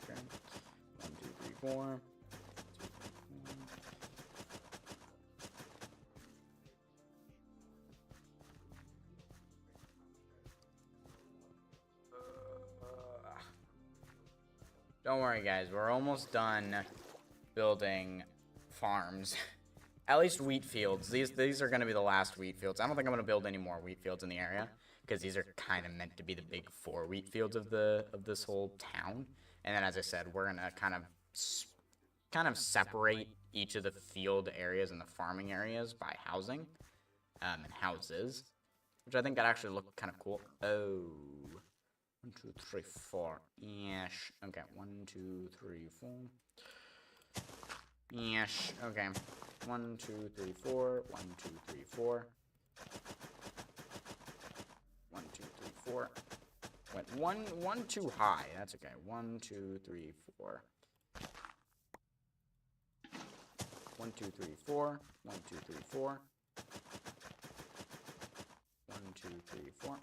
Okay. 1, 2, 3, 4. Don't worry, guys. We're almost done building farms. At least wheat fields. These are going to be the last wheat fields. I don't think I'm going to build any more wheat fields in the area because these are kind of meant to be the big 4 wheat fields of this whole town. And then, as I said, we're going to kind of separate each of the field areas and the farming areas by housing and houses, which I think that actually look kind of cool. Oh. 1, 2, 3, 4. Yes. Okay. 1, 2, 3, 4. Yes. Okay. 1, 2, 3, 4. 1, 2, 3, 4. 1, 2, 3, 4. Went one too high. That's okay. 1, 2, 3, 4. 1, 2, 3, 4. 1, 2, 3, 4. 1, 2, 3, 4.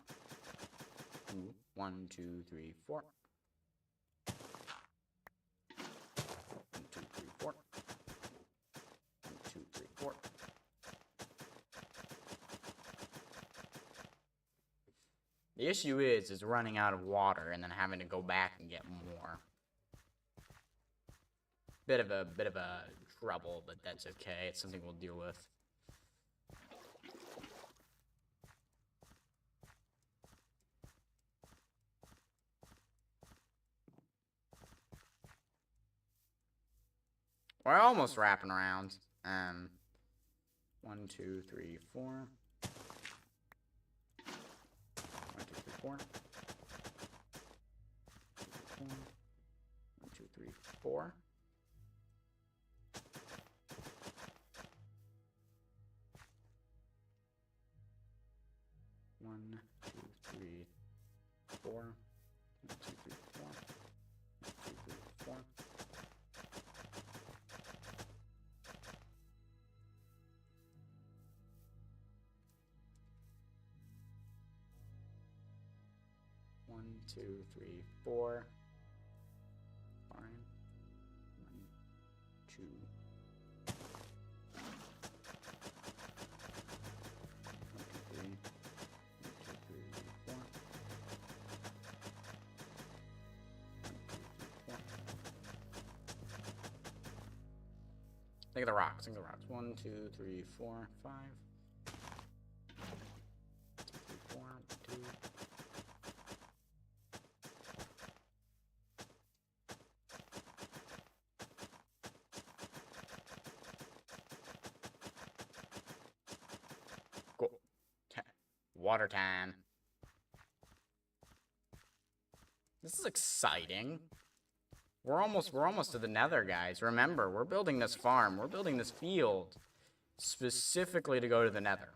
1, 2, 3, 4. 1, 2, 3, 4. 1, 2, 3, 4. The issue is running out of water and then having to go back and get more. Bit of a trouble, but that's okay. It's something we'll deal with. We're almost wrapping around. 1, 2, 3, 4. 1, 2, 3, 4. 1, 2, 3, 4. 1, 2, 3, 4. 1, 2, 3, 4. 1, 2, 3, 4. One, two, three, four. Fine. 1, 2. 1, 2, 3. 1, 2, 3, 4. 1, 2, 3, 4. Think of the rocks. Think of the rocks. 1, 2, 3, 4, 5. 2, 3, 4. 2. Cool. Water time. This is exciting. We're almost to the nether, guys. Remember, we're building this farm. We're building this field specifically to go to the nether.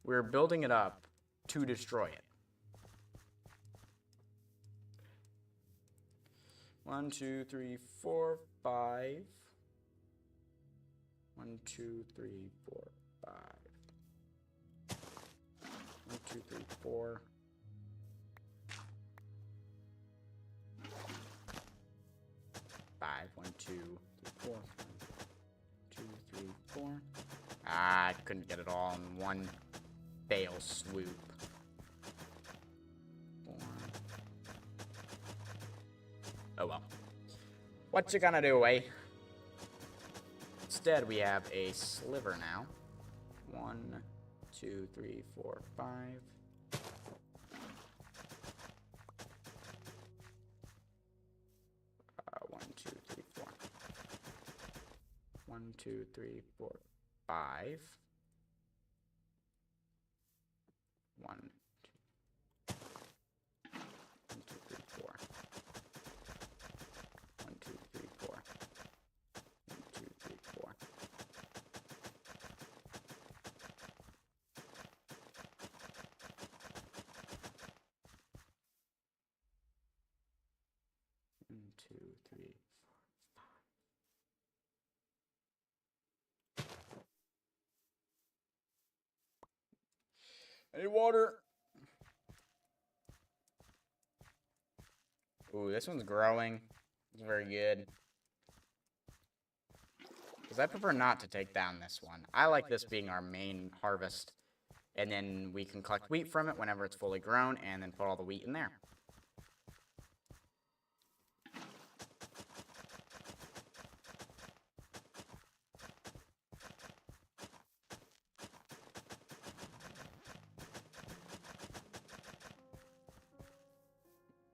We're building it up to destroy it. 1, 2, 3, 4, 5. 1, 2, 3, 4, 5. 1, 2, 3, 4. 5. 1, 2, 3, 4. 2, 3, 4. Ah, I couldn't get it all in one fail swoop. 4. Oh well. What you gonna do, eh? Instead, we have a sliver now. 1, 2, 3, 4, 5. 1, 2, 3, 4. 1, 2, 3, 4, 5. 1, 2. 1, 2, 3, 4. 1, 2, 3, 4. 1, 2, 3, 4. 1, 2, 3, 4, 5. I need water. Ooh, this one's growing. It's very good. Because I prefer not to take down this one. I like this being our main harvest. And then we can collect wheat from it whenever it's fully grown, and then put all the wheat in there.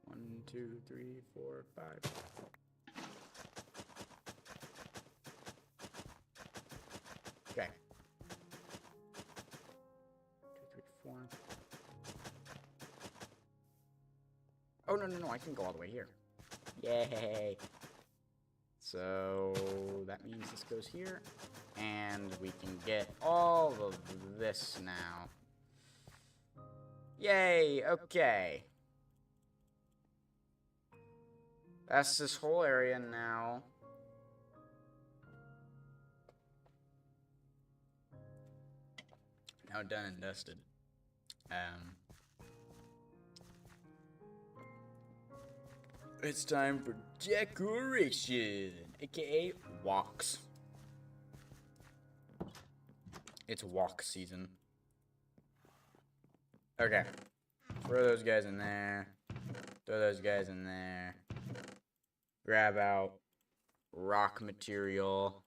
One, 2, 3, 4, 5. Okay. 2, 3, 4. Oh, no, I can go all the way here. Yay! So, that means this goes here, and we can get all of this now. Yay! Okay. That's this whole area now. Now done and dusted. It's time for decoration, aka walks. It's walk season. Okay. Throw those guys in there. Throw those guys in there. Grab out rock material.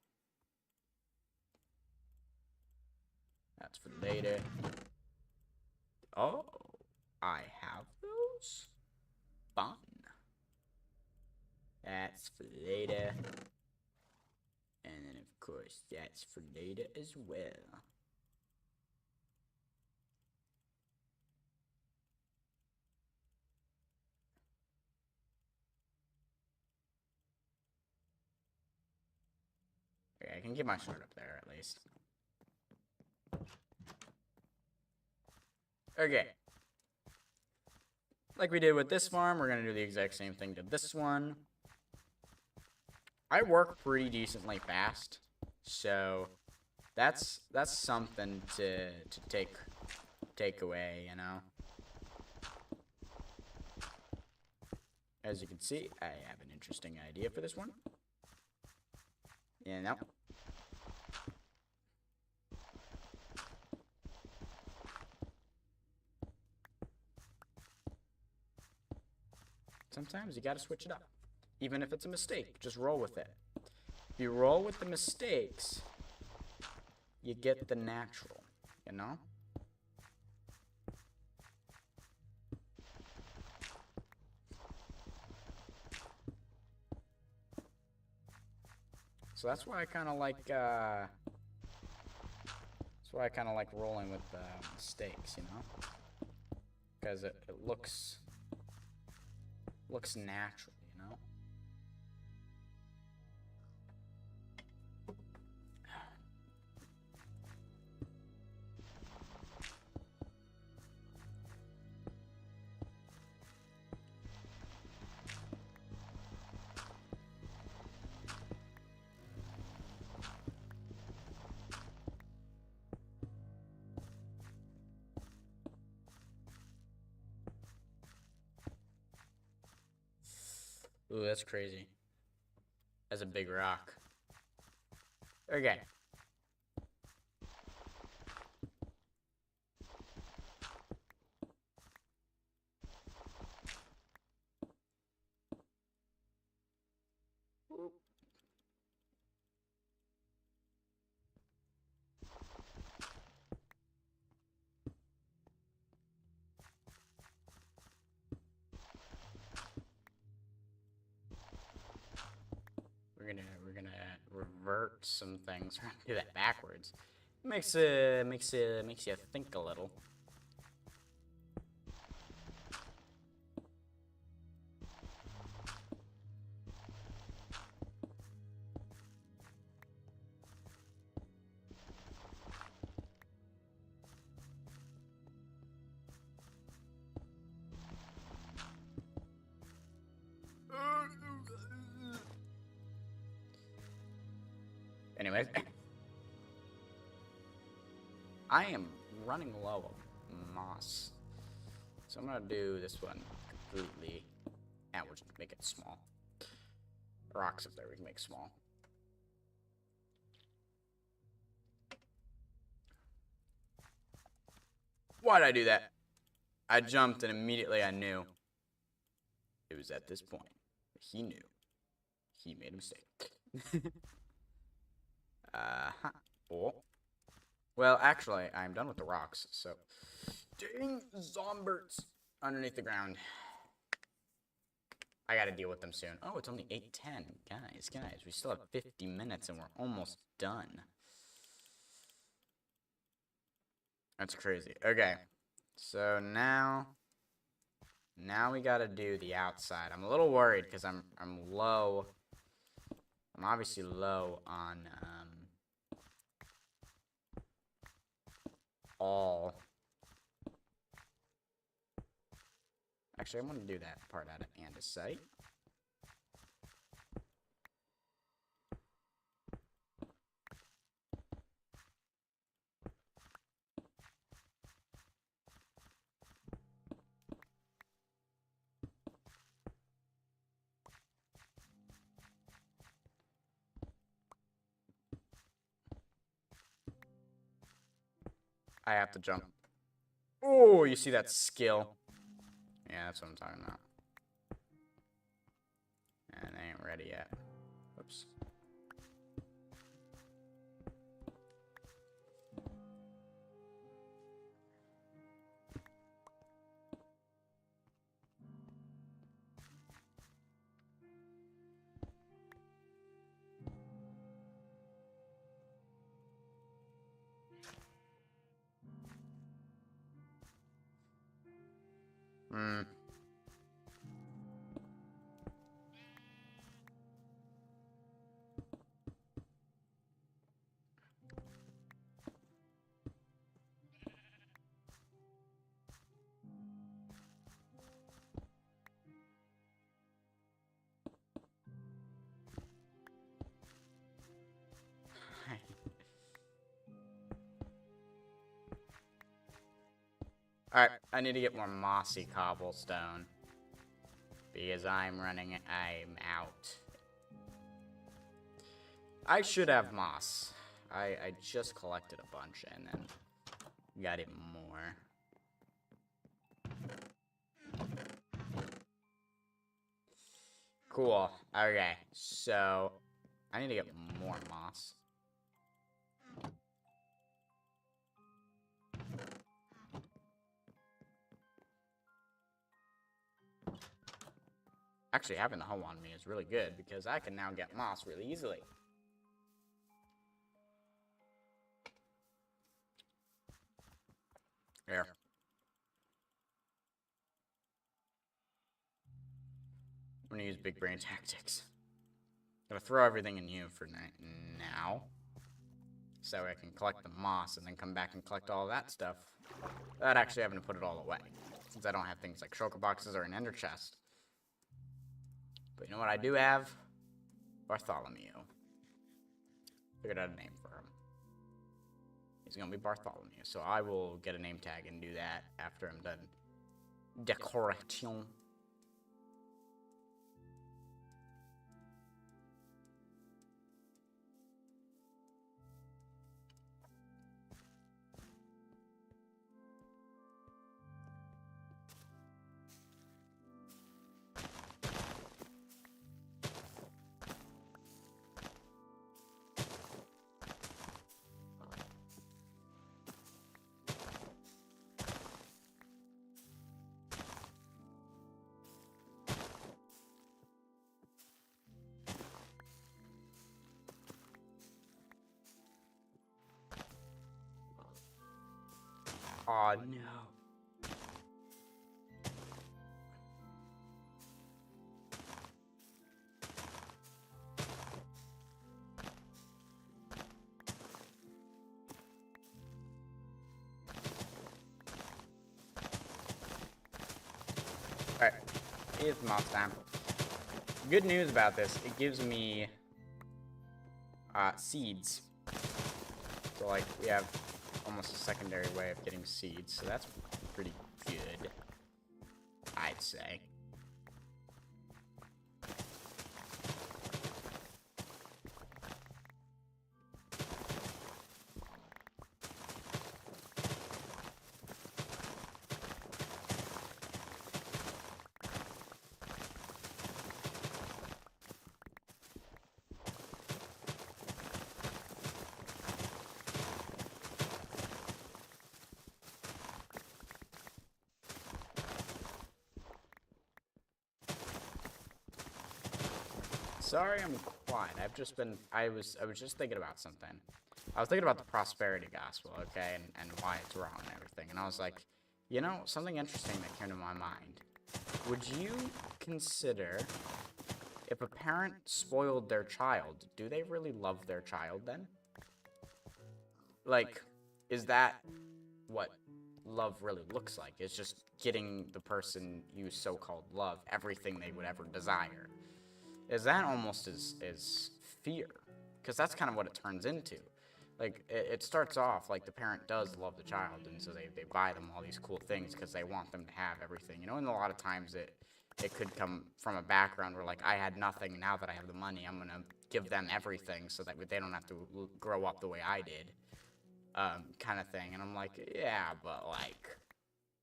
That's for later. Oh, I have those? Fun. That's for later. course, that's for later as well. Okay, I can get my sword up there at least. Okay. Like we did with this farm, we're gonna do the exact same thing to this one. I work pretty decently fast, so that's something to take away, you know. As you can see, I have an interesting idea for this one. You know. Sometimes you gotta switch it up. Even if it's a mistake, just roll with it. If you roll with the mistakes, you get the natural, you know? So that's why I kind of like, rolling with the mistakes, you know? Because it looks natural, you know? Ooh, that's crazy. That's a big rock. Okay. We're gonna revert some things. We're gonna do that backwards. Makes you think a little. Anyways, I am running low of moss, so I'm gonna do this one completely. And we'll just make it small. Rocks up there we can make small. Why'd I do that? I jumped and immediately I knew. It was at this point that he knew. He made a mistake. Oh. Well, actually, I'm done with the rocks, so... Dang zomberts underneath the ground. I gotta deal with them soon. Oh, it's only 8:10. Guys, we still have 50 minutes and we're almost done. That's crazy. Okay. So now we gotta do the outside. I'm a little worried because I'm low. I'm obviously low on all. Actually, I'm gonna do that part out of andesite. I have to jump. Oh, you see that skill? Yeah, that's what I'm talking about. And I ain't ready yet. Oops. Hmm. Alright, I need to get more mossy cobblestone. Because I'm out. I should have moss. I just collected a bunch and then got it more. Cool. Okay, so I need to get more moss. Actually, having the hoe on me is really good because I can now get moss really easily. There. I'm gonna use big brain tactics. Gonna throw everything in you for now. So I can collect the moss and then come back and collect all that stuff. Without actually having to put it all away. Since I don't have things like shulker boxes or an ender chest. But you know what I do have? Bartholomew. Figured out a name for him. He's gonna be Bartholomew. So I will get a name tag and do that after I'm done. Decoration. Aw, no. Alright, here's the moss time. Good news about this, it gives me seeds. So like we have almost a secondary way of getting seeds, so that's pretty good, I'd say. Sorry I'm quiet. I was just thinking about something. I was thinking about the prosperity gospel, okay, and why it's wrong and everything. And I was like, you know, something interesting that came to my mind. Would you consider if a parent spoiled their child, do they really love their child then? Like, is that what love really looks like? It's just getting the person you so-called love everything they would ever desire. Is that almost as fear? Because that's kind of what it turns into. Like, it starts off like the parent does love the child, and so they buy them all these cool things because they want them to have everything, you know. And a lot of times it could come from a background where, like, I had nothing, now that I have the money, I'm gonna give them everything so that they don't have to grow up the way I did, kind of thing. And I'm like, yeah, but like,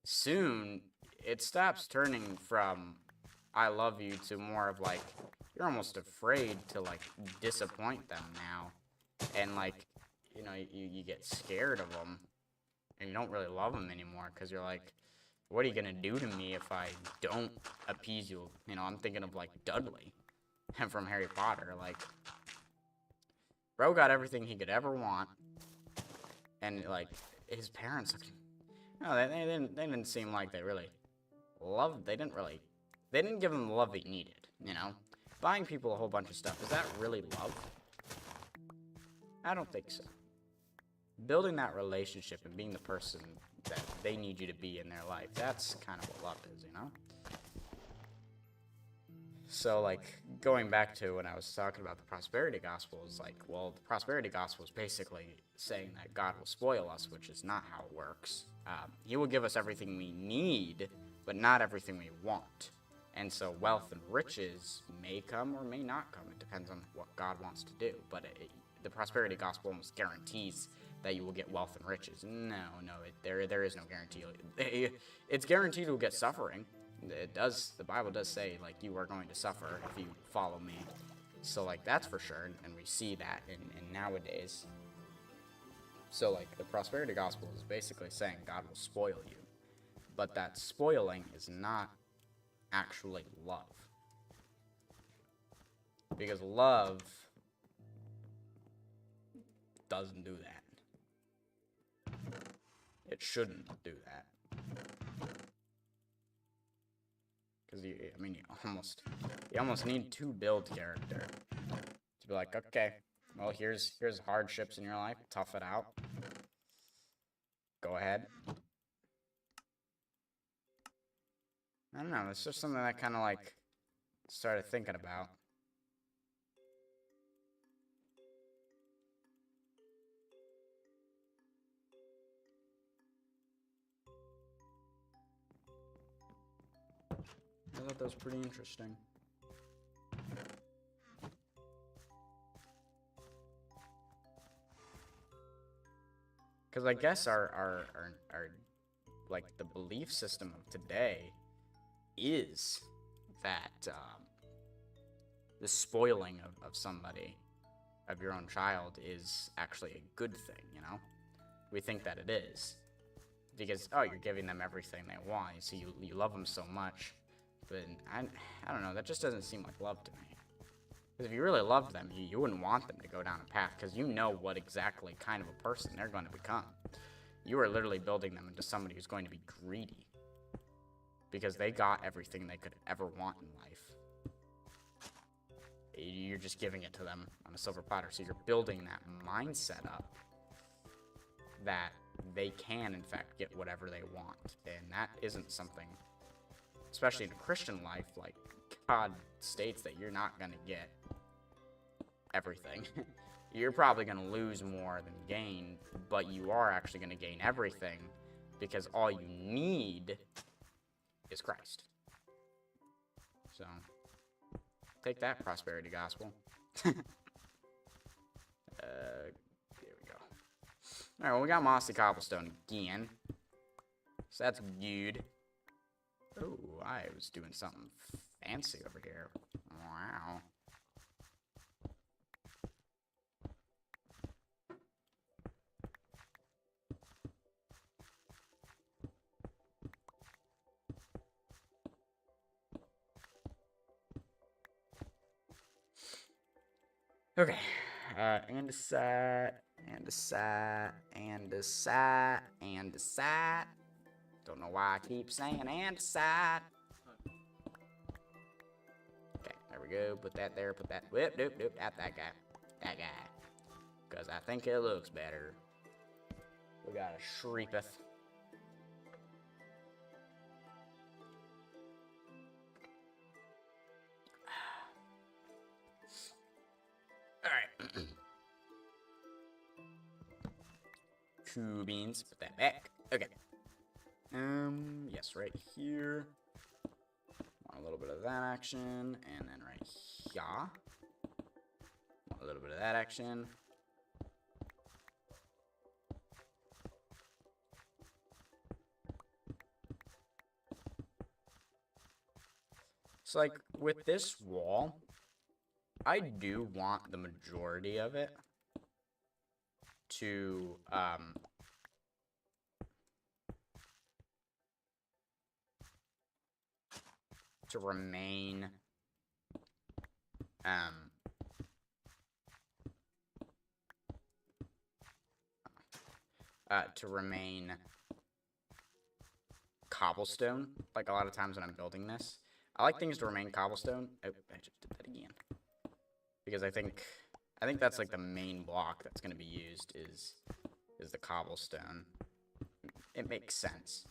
soon it stops turning from I love you to more of like, you're almost afraid to like disappoint them now, and like, you know, you get scared of them and you don't really love them anymore because you're like, what are you gonna do to me if I don't appease you? You know, I'm thinking of like Dudley from Harry Potter. Like, bro got everything he could ever want, and like his parents, no, they didn't seem like they really love, they didn't give them the love they needed, you know? Buying people a whole bunch of stuff, is that really love? I don't think so. Building that relationship and being the person that they need you to be in their life, that's kind of what love is, you know? So, like, going back to when I was talking about the prosperity gospel, is like, well, the prosperity gospel is basically saying that God will spoil us, which is not how it works. He will give us everything we need, but not everything we want. And so wealth and riches may come or may not come. It depends on what God wants to do. But the prosperity gospel almost guarantees that you will get wealth and riches. No, there is no guarantee. It's guaranteed you'll get suffering. It does. The Bible does say, like, you are going to suffer if you follow me. So, like, that's for sure, and we see that in nowadays. So, like, the prosperity gospel is basically saying God will spoil you. But that spoiling is not actually love. Because love doesn't do that. It shouldn't do that. Because you almost need to build character to be like, okay, well, here's hardships in your life, tough it out. Go ahead. I don't know, it's just something that kind of like started thinking about. I thought that was pretty interesting. Because I guess our like the belief system of today is that the spoiling of somebody, of your own child, is actually a good thing, you know? We think that it is. Because, oh, you're giving them everything they want, so you love them so much. But I don't know, that just doesn't seem like love to me. Because if you really loved them, you wouldn't want them to go down a path, because you know what exactly kind of a person they're going to become. You are literally building them into somebody who's going to be greedy. Because they got everything they could ever want in life. You're just giving it to them on a silver platter, so you're building that mindset up that they can, in fact, get whatever they want. And that isn't something, especially in a Christian life, like, God states that you're not going to get everything. You're probably going to lose more than gain, but you are actually going to gain everything, because all you need is Christ. So, take that, prosperity gospel. Here we go. Alright, well, we got mossy cobblestone again. So that's good. Oh, I was doing something fancy over here. Wow. Okay. Andesite. Don't know why I keep saying andesite. Okay, there we go. Put that there, put that. Whoop, doop, doop. That guy. That guy. Because I think it looks better. We got a Shreepeth. Alright. 2 beans. Put that back. Okay. Yes, right here. Want a little bit of that action. And then right here. Want a little bit of that action. So, like, with this wall, I do want the majority of it to, remain, cobblestone, like a lot of times when I'm building this. I like things to remain cobblestone. Oh, I just did that again. Because I think that's like the main block that's going to be used is the cobblestone. It makes sense.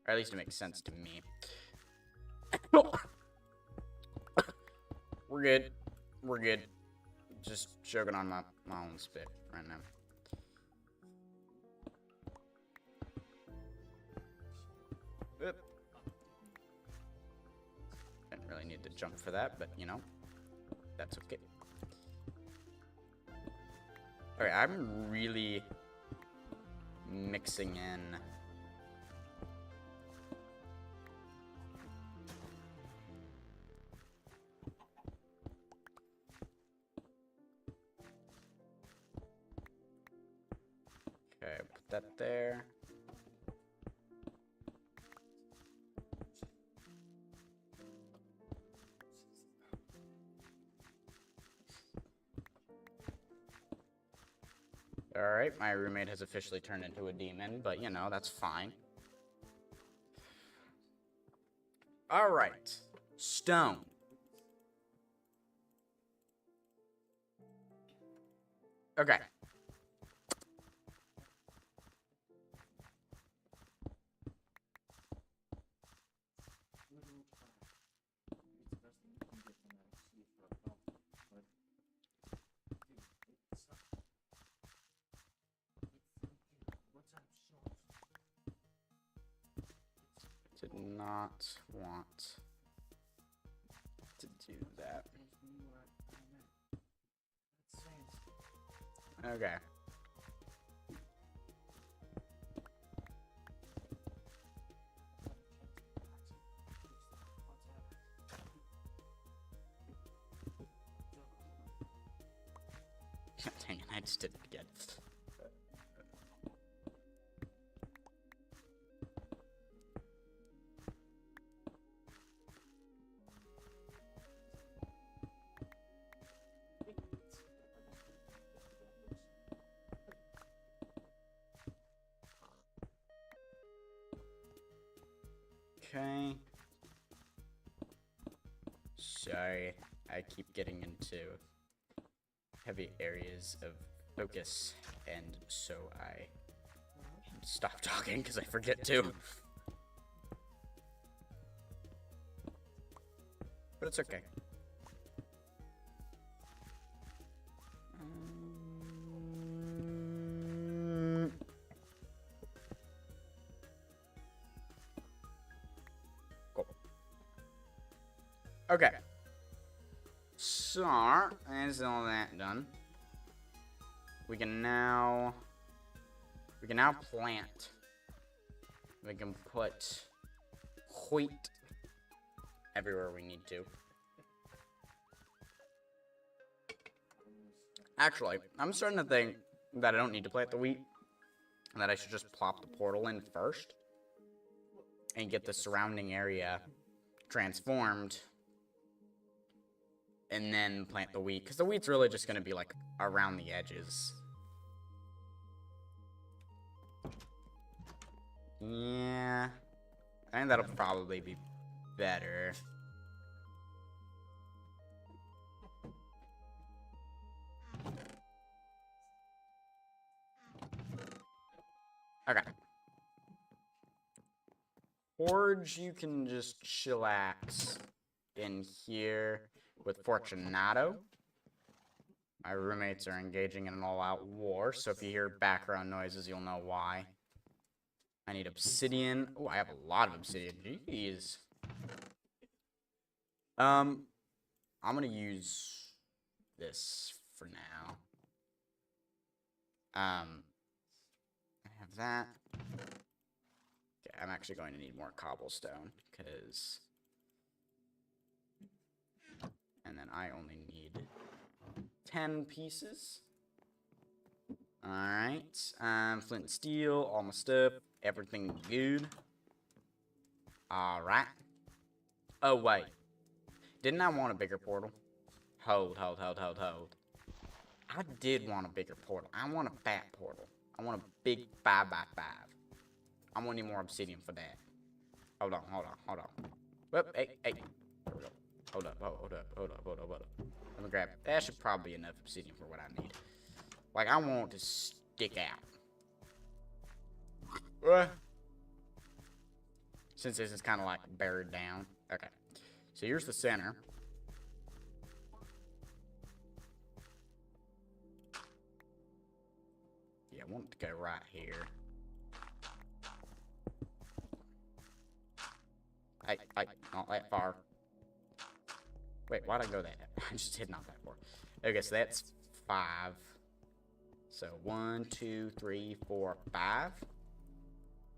Or at least it makes sense to me. We're good. We're good. Just choking on my own spit right now. Oop. Didn't really need to jump for that, but you know, that's okay. Okay, I'm really mixing in. Okay, put that there. Alright, my roommate has officially turned into a demon, but you know, that's fine. Alright, stone. Okay. Did not want to do that. Okay. Dang it, I just did it again. Okay. Sorry, I keep getting into heavy areas of focus, and so I stop talking because I forget to. But it's okay. Cool. Okay. So, that's all that done. We can now plant. We can put wheat everywhere we need to. Actually, I'm starting to think that I don't need to plant the wheat, and that I should just plop the portal in first and get the surrounding area transformed, and then plant the wheat, because the wheat's really just going to be like around the edges. Yeah, I think that'll probably be better. Okay. Forge, you can just chillax in here with Fortunato. My roommates are engaging in an all-out war, so if you hear background noises, you'll know why. I need obsidian. Oh, I have a lot of obsidian. Jeez. I'm gonna use this for now. I have that. Okay, I'm actually going to need more cobblestone, because... And then I only need 10 pieces. Alright. Flint and steel, all my stuff. Everything good. Alright. Oh, wait. Didn't I want a bigger portal? Hold. I did want a bigger portal. I want a fat portal. I want a big 5x5. I'm gonna need more obsidian for that. Hold on. Whoop, hey. Here we go. Hold up. Let me grab. That should probably be enough obsidian for what I need. Like, I want it to stick out. Since this is kind of like buried down. Okay. So here's the center. Yeah, I want it to go right here. Hey, not that far. Wait, why'd I go that? I just hit not that far. Okay, so that's 5. So 1, 2, 3, 4, 5.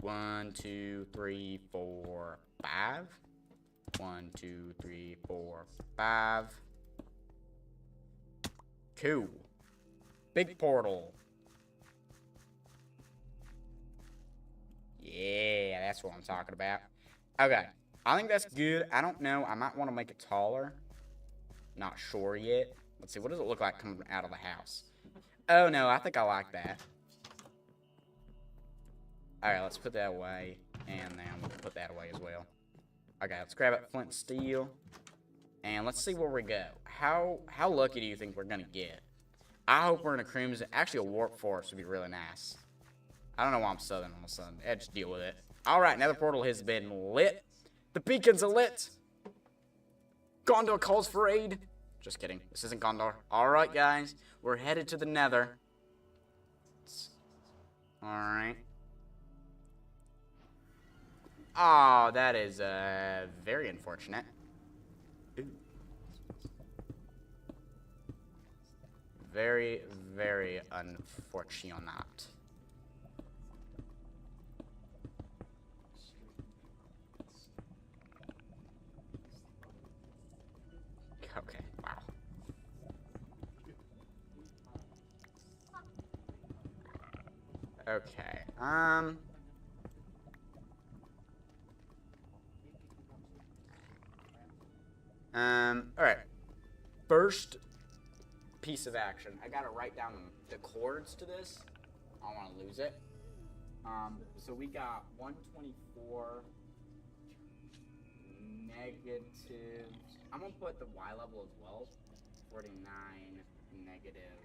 1, 2, 3, 4, 5. 1, 2, 3, 4, 5. Cool. Big portal. Yeah, that's what I'm talking about. Okay, I think that's good. I don't know. I might want to make it taller. Not sure yet. Let's see. What does it look like coming out of the house? Oh, no. I think I like that. All right, let's put that away. And then we'll put that away as well. Okay, let's grab up flint and steel. And let's see where we go. How lucky do you think we're going to get? I hope we're in a crimson. Actually, a warp forest would be really nice. I don't know why I'm southern all of a sudden. Yeah, just deal with it. All right, nether portal has been lit. The beacons are lit. Gondor calls for aid. Just kidding. This isn't Gondor. All right, guys. We're headed to the nether. All right. Oh, that is very unfortunate. Ooh. Very, very unfortunate. Okay, wow. Okay, alright. First piece of action. I gotta write down the chords to this. I don't wanna lose it. So we got 124 negative. I'm gonna put the Y level as well. 49 negative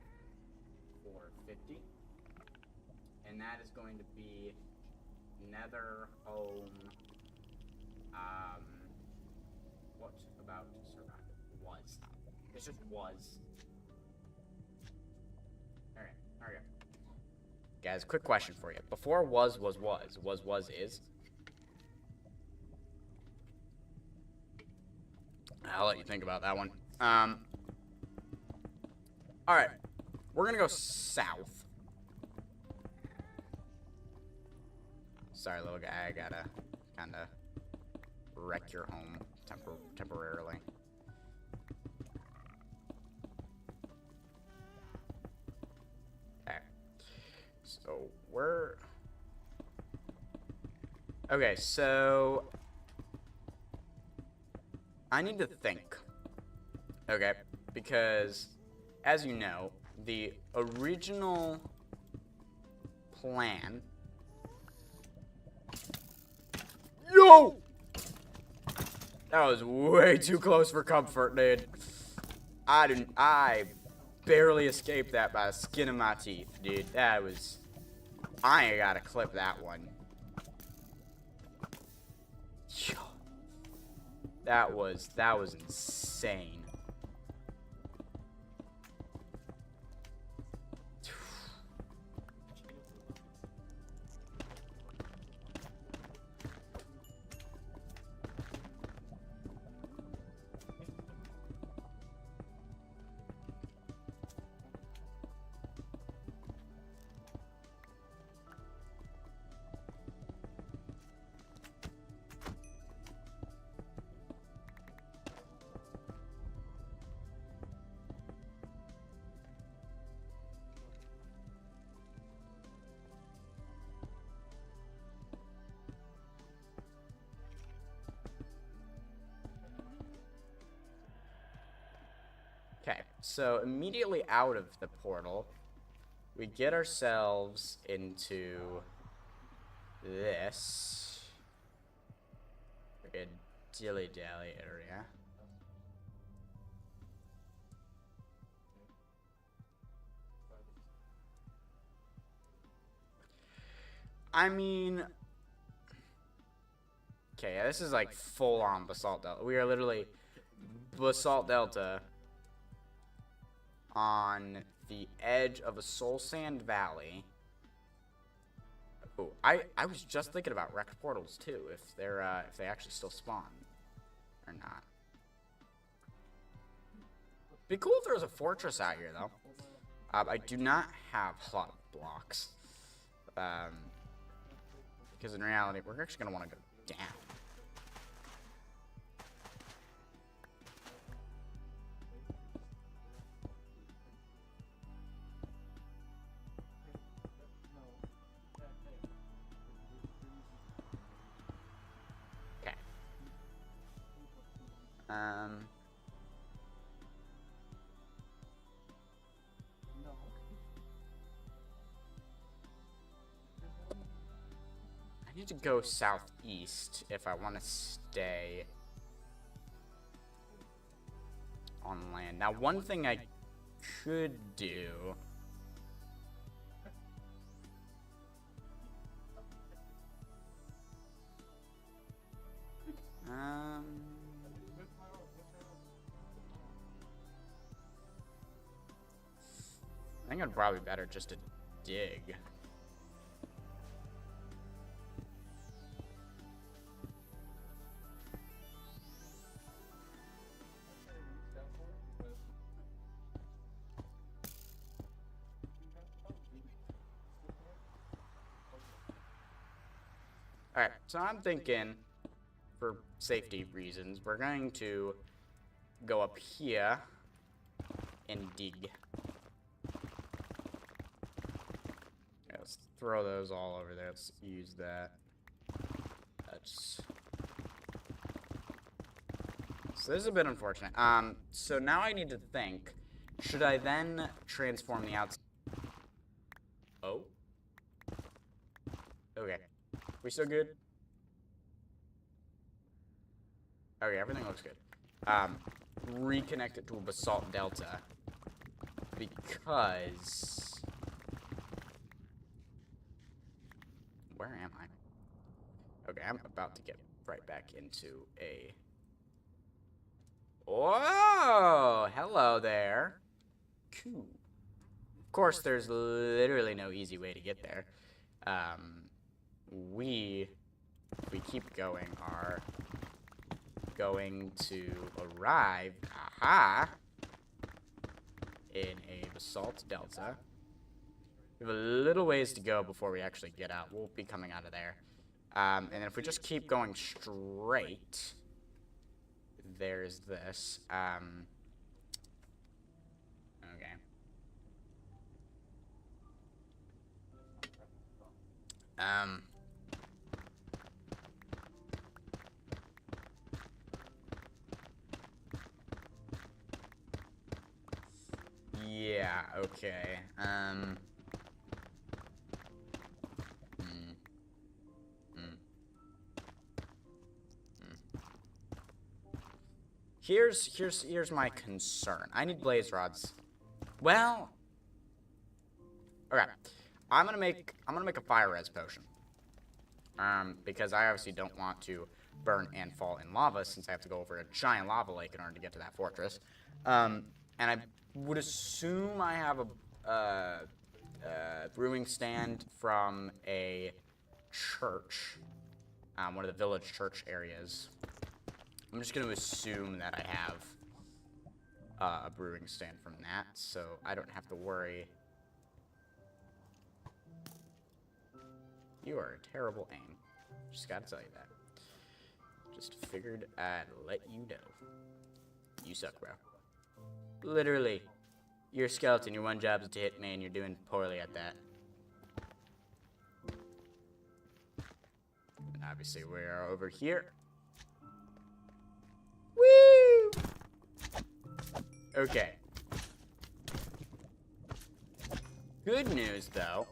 450. And that is going to be nether home. What about survival? Was. It's just was. Alright, alright. Guys, quick question for you. Before was is. I'll let you think about that one. Alright. We're gonna go south. Sorry, little guy. I gotta kinda wreck your home temporarily. Okay. So, we're... Okay, so... I need to think. Okay? Because, as you know, the original plan... Yo! That was way too close for comfort, dude. I barely escaped that by the skin of my teeth, dude. That was... I ain't gotta clip that one. That was insane. Okay, so immediately out of the portal, we get ourselves into this dilly-dally area. I mean, okay, yeah, this is like full-on Basalt Delta. We are literally Basalt Delta on the edge of a Soul Sand Valley. Oh, I was just thinking about wrecked portals too, if they actually still spawn or not. Be cool if there was a fortress out here though. I do not have a lot of blocks, because in reality we're actually gonna want to go down. Okay. I need to go southeast if I want to stay on land. Now, one thing I could do... I think it'd probably be better just to dig. Alright, so I'm thinking, for safety reasons, we're going to go up here and dig. Yeah, let's throw those all over there. Let's use that. That's... So this is a bit unfortunate. So now I need to think, should I then transform the outside? Oh? Okay. We still good? Okay, everything looks good. Reconnect it to a Basalt Delta. Because... Where am I? Okay, I'm about to get right back into a... Whoa! Hello there. Cool. Of course, there's literally no easy way to get there. We, if we keep going, are going to arrive, aha, in a Basalt Delta. We have a little ways to go before we actually get out. We'll be coming out of there. And then if we just keep going straight, there's this. Okay. Yeah, okay. Here's my concern. I need blaze rods. Well, okay. I'm gonna make a fire res potion. Because I obviously don't want to burn and fall in lava since I have to go over a giant lava lake in order to get to that fortress. And I would assume I have a brewing stand from a church, one of the village church areas. I'm just going to assume that I have a brewing stand from that, so I don't have to worry. You are a terrible aim. Just gotta tell you that. Just figured I'd let you know. You suck, bro. Literally. You're a skeleton, your one job is to hit me, and you're doing poorly at that. And obviously, we are over here. Woo! Okay. Good news, though.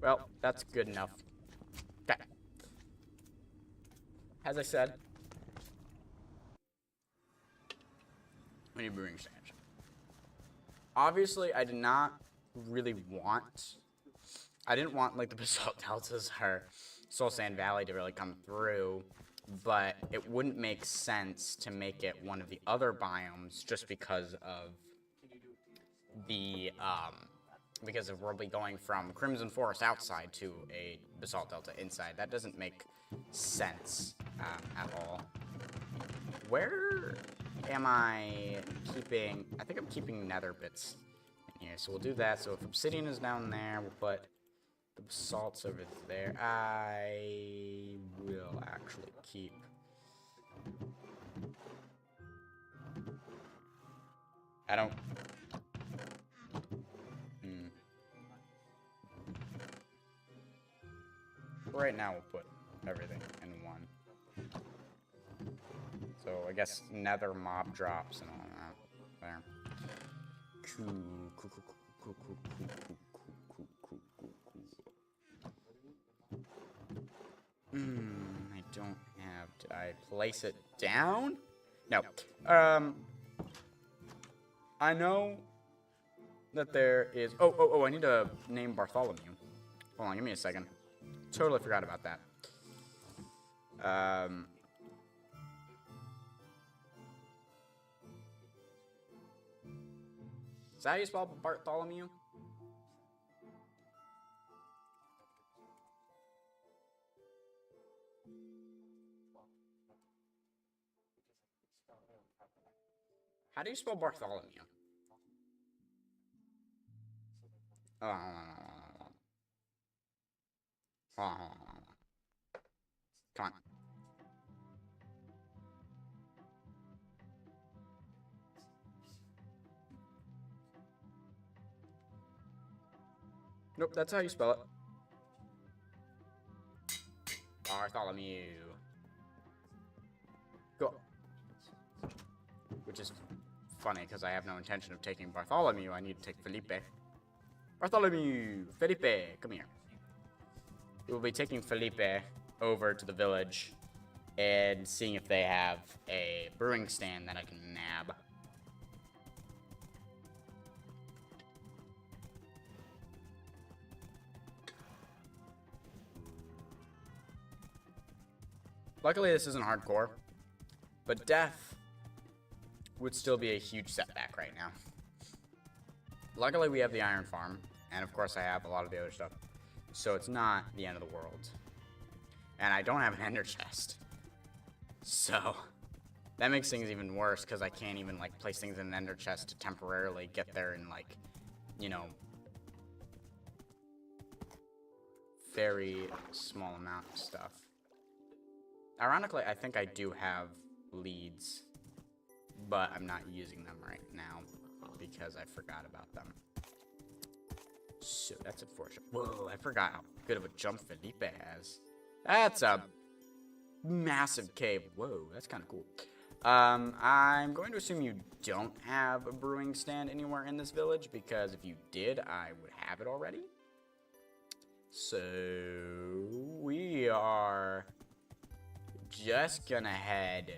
Well, that's good enough. Okay. As I said, we need brewing stands. Obviously, I did not really want... I didn't want, like, the Basalt Deltas or Soul Sand Valley to really come through, but it wouldn't make sense to make it one of the other biomes just because of the, because we'll be going from Crimson Forest outside to a Basalt Delta inside. That doesn't make sense at all. Where am I keeping... I think I'm keeping nether bits in here, so we'll do that. So if obsidian is down there, we'll put the basalts over there. I will actually keep... I don't... Right now, we'll put everything in one. So, I guess nether mob drops and all that. There. Cool, cool, cool, cool, cool, cool, cool, cool, cool, cool, cool. I don't have... Did I place it down? No. I know that there is... Oh, I need to name Bartholomew. Hold on, give me a second. Totally forgot about that. Is that how you spell Bartholomew? How do you spell Bartholomew? Oh, hold on. Come on. Nope, that's how you spell it. Bartholomew. Cool. Which is funny, because I have no intention of taking Bartholomew. I need to take Felipe. Bartholomew! Felipe, come here. We'll be taking Felipe over to the village and seeing if they have a brewing stand that I can nab. Luckily, this isn't hardcore, but death would still be a huge setback right now. Luckily, we have the iron farm, and of course, I have a lot of the other stuff. So it's not the end of the world. And I don't have an ender chest. So that makes things even worse because I can't even like place things in an ender chest to temporarily get there in like, you know, very small amount of stuff. Ironically, I think I do have leads, but I'm not using them right now because I forgot about them. So that's unfortunate. Whoa, I forgot how good of a jump Felipe has. That's a massive cave. Whoa, that's kind of cool. I'm going to assume you don't have a brewing stand anywhere in this village, because if you did, I would have it already. So we are just gonna head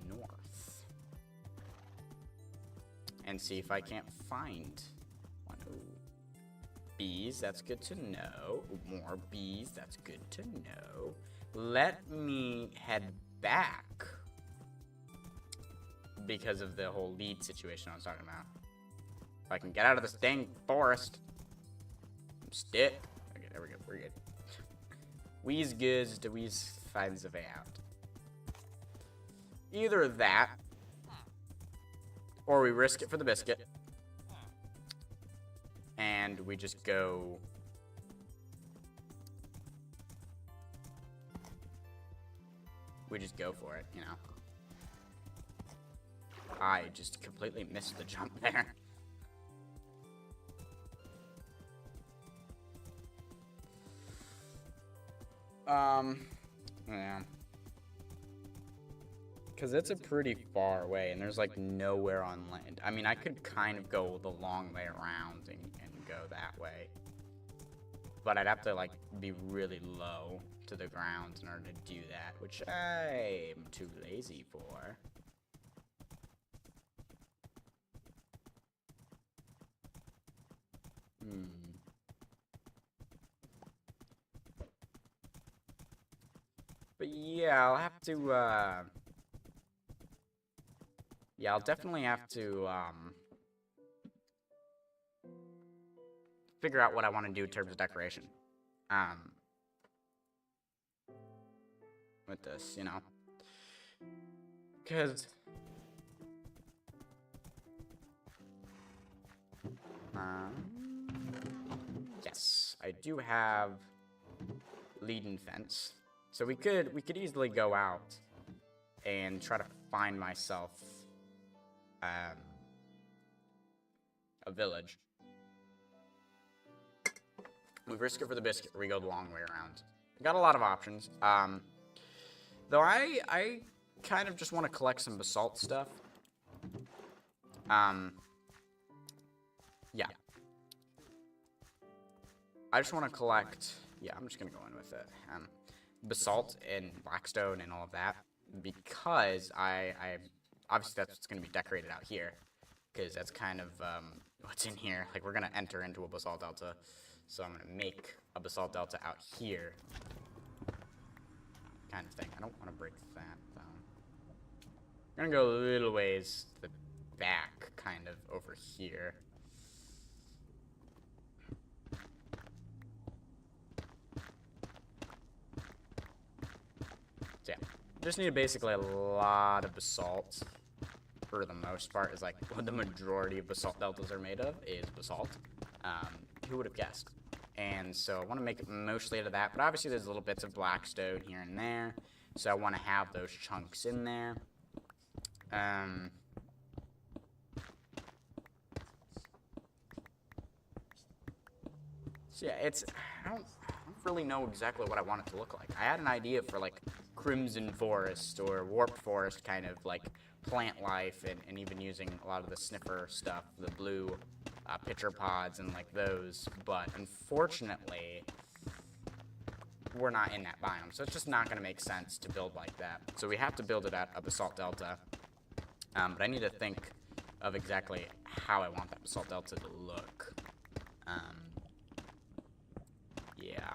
north and see if I can't find one. Ooh. Bees, that's good to know. More bees, that's good to know. Let me head back because of the whole lead situation I was talking about. If I can get out of this dang forest. Stick. Okay, there we go. We're good. We's good to We's finds a way out. Either that, or we risk it for the biscuit, and we just go. We just go for it, you know. I just completely missed the jump there. Yeah. Because it's a pretty far away, and there's, like, nowhere on land. I mean, I could kind of go the long way around and go that way. But I'd have to, like, be really low to the ground in order to do that, which I'm too lazy for. But yeah, I'll have to, yeah, I'll definitely have to, figure out what I want to do in terms of decoration. With this, you know. Because... yes, I do have lead-in fence. So we could easily go out and try to find myself a village. We risk it for the biscuit, or we go the long way around. Got a lot of options. Though I kind of just want to collect some basalt stuff. Yeah. I just want to collect... yeah, I'm just going to go in with it. Basalt and blackstone and all of that. Because I obviously that's what's going to be decorated out here. Because that's kind of what's in here. Like, we're going to enter into a basalt delta. So I'm going to make a basalt delta out here. Kind of thing. I don't want to break that, though. I'm going to go a little ways to the back, kind of, over here. So, yeah. Just need basically a lot of basalt. For the most part, is like what the majority of basalt deltas are made of, is basalt. Who would have guessed? And so I want to make it mostly out of that, but obviously there's little bits of blackstone here and there, so I want to have those chunks in there. So yeah, I don't really know exactly what I want it to look like. I had an idea for like Crimson Forest or Warp Forest kind of like plant life, and even using a lot of the sniffer stuff, the blue pitcher pods and like those, but unfortunately we're not in that biome, so it's just not going to make sense to build like that. So we have to build it at a basalt delta, but I need to think of exactly how I want that basalt delta to look. Yeah.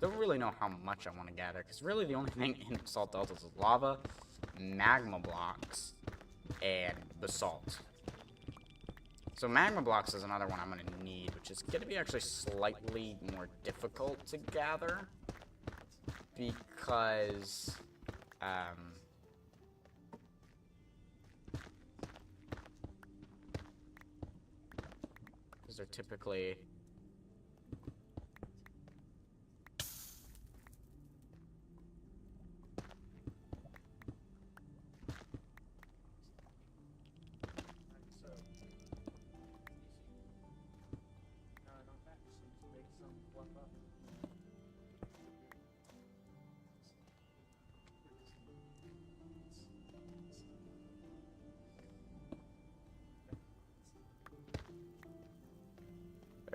Don't really know how much I want to gather, because really the only thing in basalt deltas is lava, magma blocks, and basalt. So magma blocks is another one I'm going to need, which is going to be actually slightly more difficult to gather, because they're typically...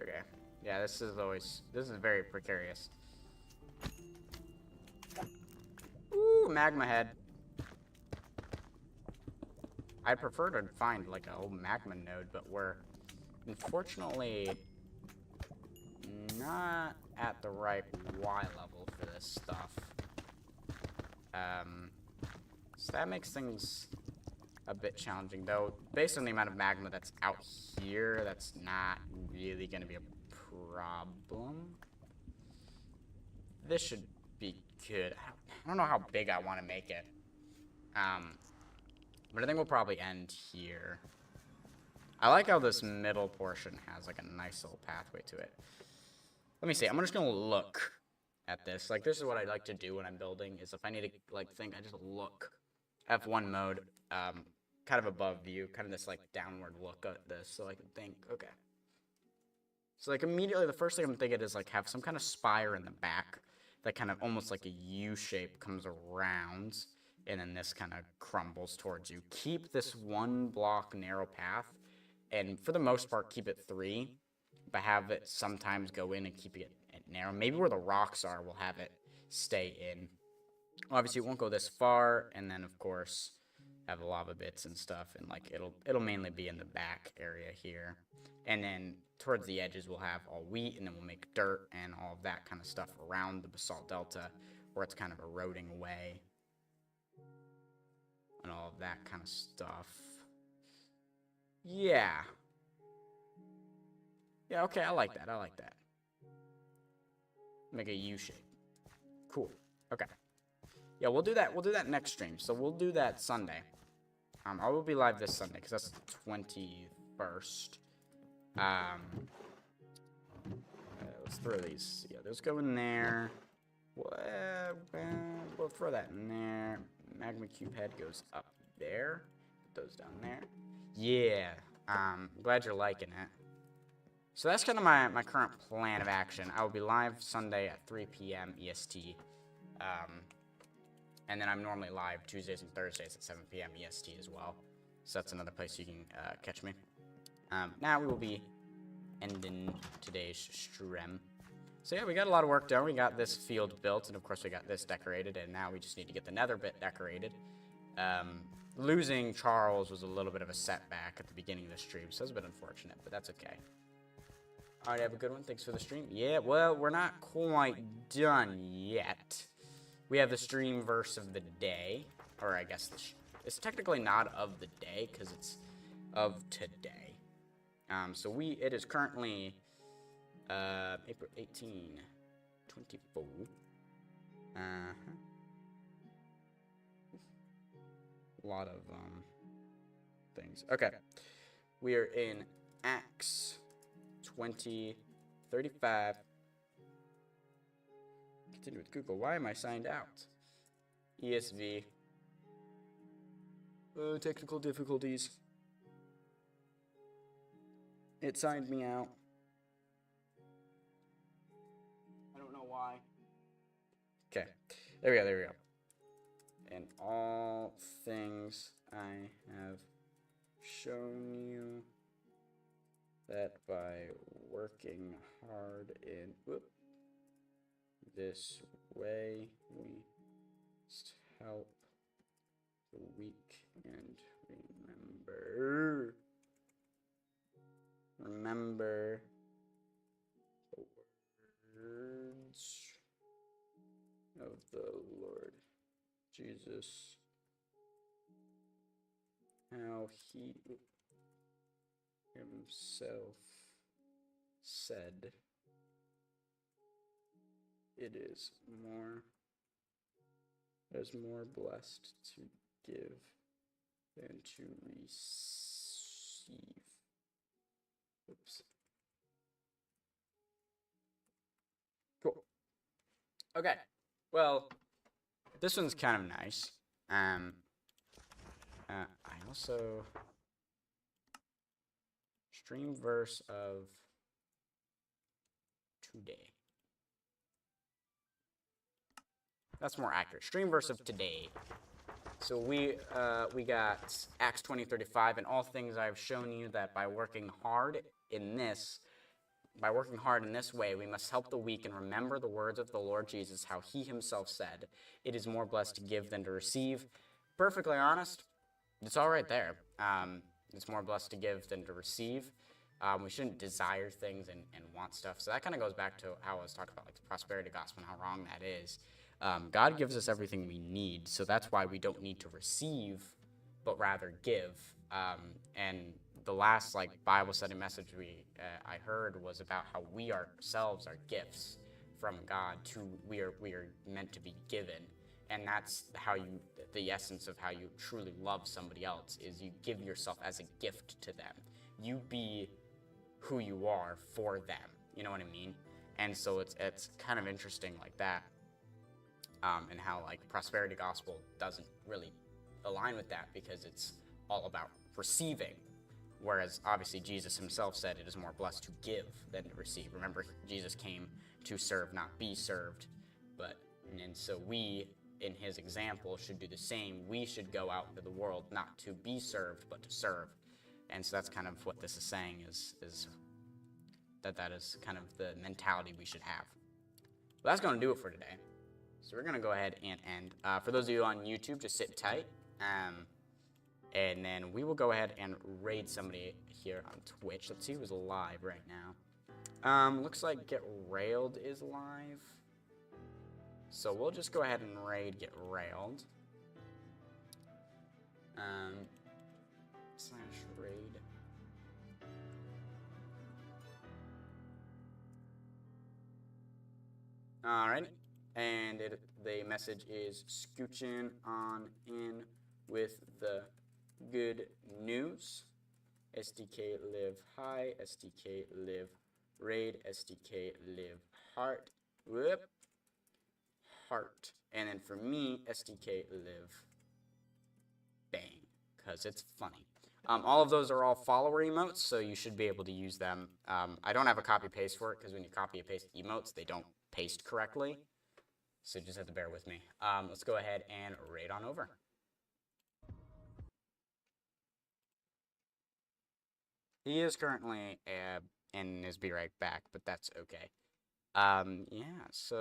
okay. Yeah, this is very precarious. Ooh, magma head. I'd prefer to find like a old magma node, but we're unfortunately not at the right Y level for this stuff. So that makes things a bit challenging, though. Based on the amount of magma that's out here, that's not really going to be a problem. This should be good. I don't know how big I want to make it. But I think we'll probably end here. I like how this middle portion has like a nice little pathway to it. Let me see. I'm just gonna look at this. Like, this is what I like to do when I'm building. Is if I need to like think, I just look. F1 mode, kind of above view, kind of this like downward look at this, so I can think. Okay. So like immediately, the first thing I'm thinking is like have some kind of spire in the back that kind of almost like a U shape comes around, and then this kind of crumbles towards you. Keep this one block narrow path, and for the most part, keep it 3, but have it sometimes go in and keep it narrow. Maybe where the rocks are, we'll have it stay in. Obviously, it won't go this far, and then of course have the lava bits and stuff, and like it'll mainly be in the back area here, and then towards the edges we'll have all wheat, and then we'll make dirt and all of that kind of stuff around the basalt delta, where it's kind of eroding away, and all of that kind of stuff. Yeah. Yeah. Okay, I like that. I like that. Make a U shape. Cool. Okay. Yeah, we'll do that. We'll do that next stream. So we'll do that Sunday. I will be live this Sunday because that's the 21st. Let's throw these. Yeah, those go in there. We'll throw that in there. Magma cube head goes up there. Put those down there. Yeah. Glad you're liking it. So that's kind of my current plan of action. I will be live Sunday at 3 p.m. EST. And then I'm normally live Tuesdays and Thursdays at 7 p.m. EST as well. So that's another place you can catch me. Now we will be ending today's stream. So yeah, we got a lot of work done. We got this field built, and of course we got this decorated, and now we just need to get the nether bit decorated. Losing Charles was a little bit of a setback at the beginning of the stream, so it's a bit unfortunate, but that's okay. Alright, have a good one. Thanks for the stream. Yeah, well, we're not quite done yet. We have the stream verse of the day, or I guess it's technically not of the day because it's of today. So it is currently April 18, 24. A lot of things. Okay, we are in Acts 20:35. Continue with Google. Why am I signed out? ESV. Technical difficulties. It signed me out. I don't know why. Okay. There we go. In all things I have shown you that by working hard in this way, we must help the weak and remember the words of the Lord Jesus, how he himself said, it is more blessed to give than to receive. Oops. Cool. Okay. Well, this one's kind of nice. I also stream verse of today. That's more accurate. Stream verse of today. So we got Acts 20:35, and all things I have shown you that by working hard in this way, we must help the weak and remember the words of the Lord Jesus, how he himself said, it is more blessed to give than to receive. Perfectly honest, it's all right there. It's more blessed to give than to receive. We shouldn't desire things and want stuff. So that kind of goes back to how I was talking about like the prosperity gospel and how wrong that is. God gives us everything we need, so that's why we don't need to receive, but rather give. And the last like Bible study message I heard was about how we ourselves are gifts from God. We are meant to be given, and that's the essence of how you truly love somebody else is you give yourself as a gift to them. you be who you are for them. You know what I mean? And so it's kind of interesting like that, and how like prosperity gospel doesn't really align with that because it's all about receiving. Whereas obviously Jesus himself said it is more blessed to give than to receive. Remember, Jesus came to serve, not be served. And so we, in his example, should do the same. We should go out into the world not to be served, but to serve. And so that's kind of what this is saying is that is kind of the mentality we should have. Well, that's going to do it for today. So we're going to go ahead and end. For those of you on YouTube, just sit tight. And then we will go ahead and raid somebody here on Twitch. Let's see who's live right now. Looks like Get Railed is live. So we'll just go ahead and raid Get Railed. / raid. Alright. And the message is scooching on in with the good news. SDK live high, SDK live raid, SDK live heart. Whoop. Heart. And then for me, SDK live bang, because it's funny. All of those are all follower emotes, so you should be able to use them. I don't have a copy paste for it because when you copy and paste emotes, they don't paste correctly. So you just have to bear with me. Let's go ahead and raid on over. He is currently in his be right back, but that's okay. Yeah, so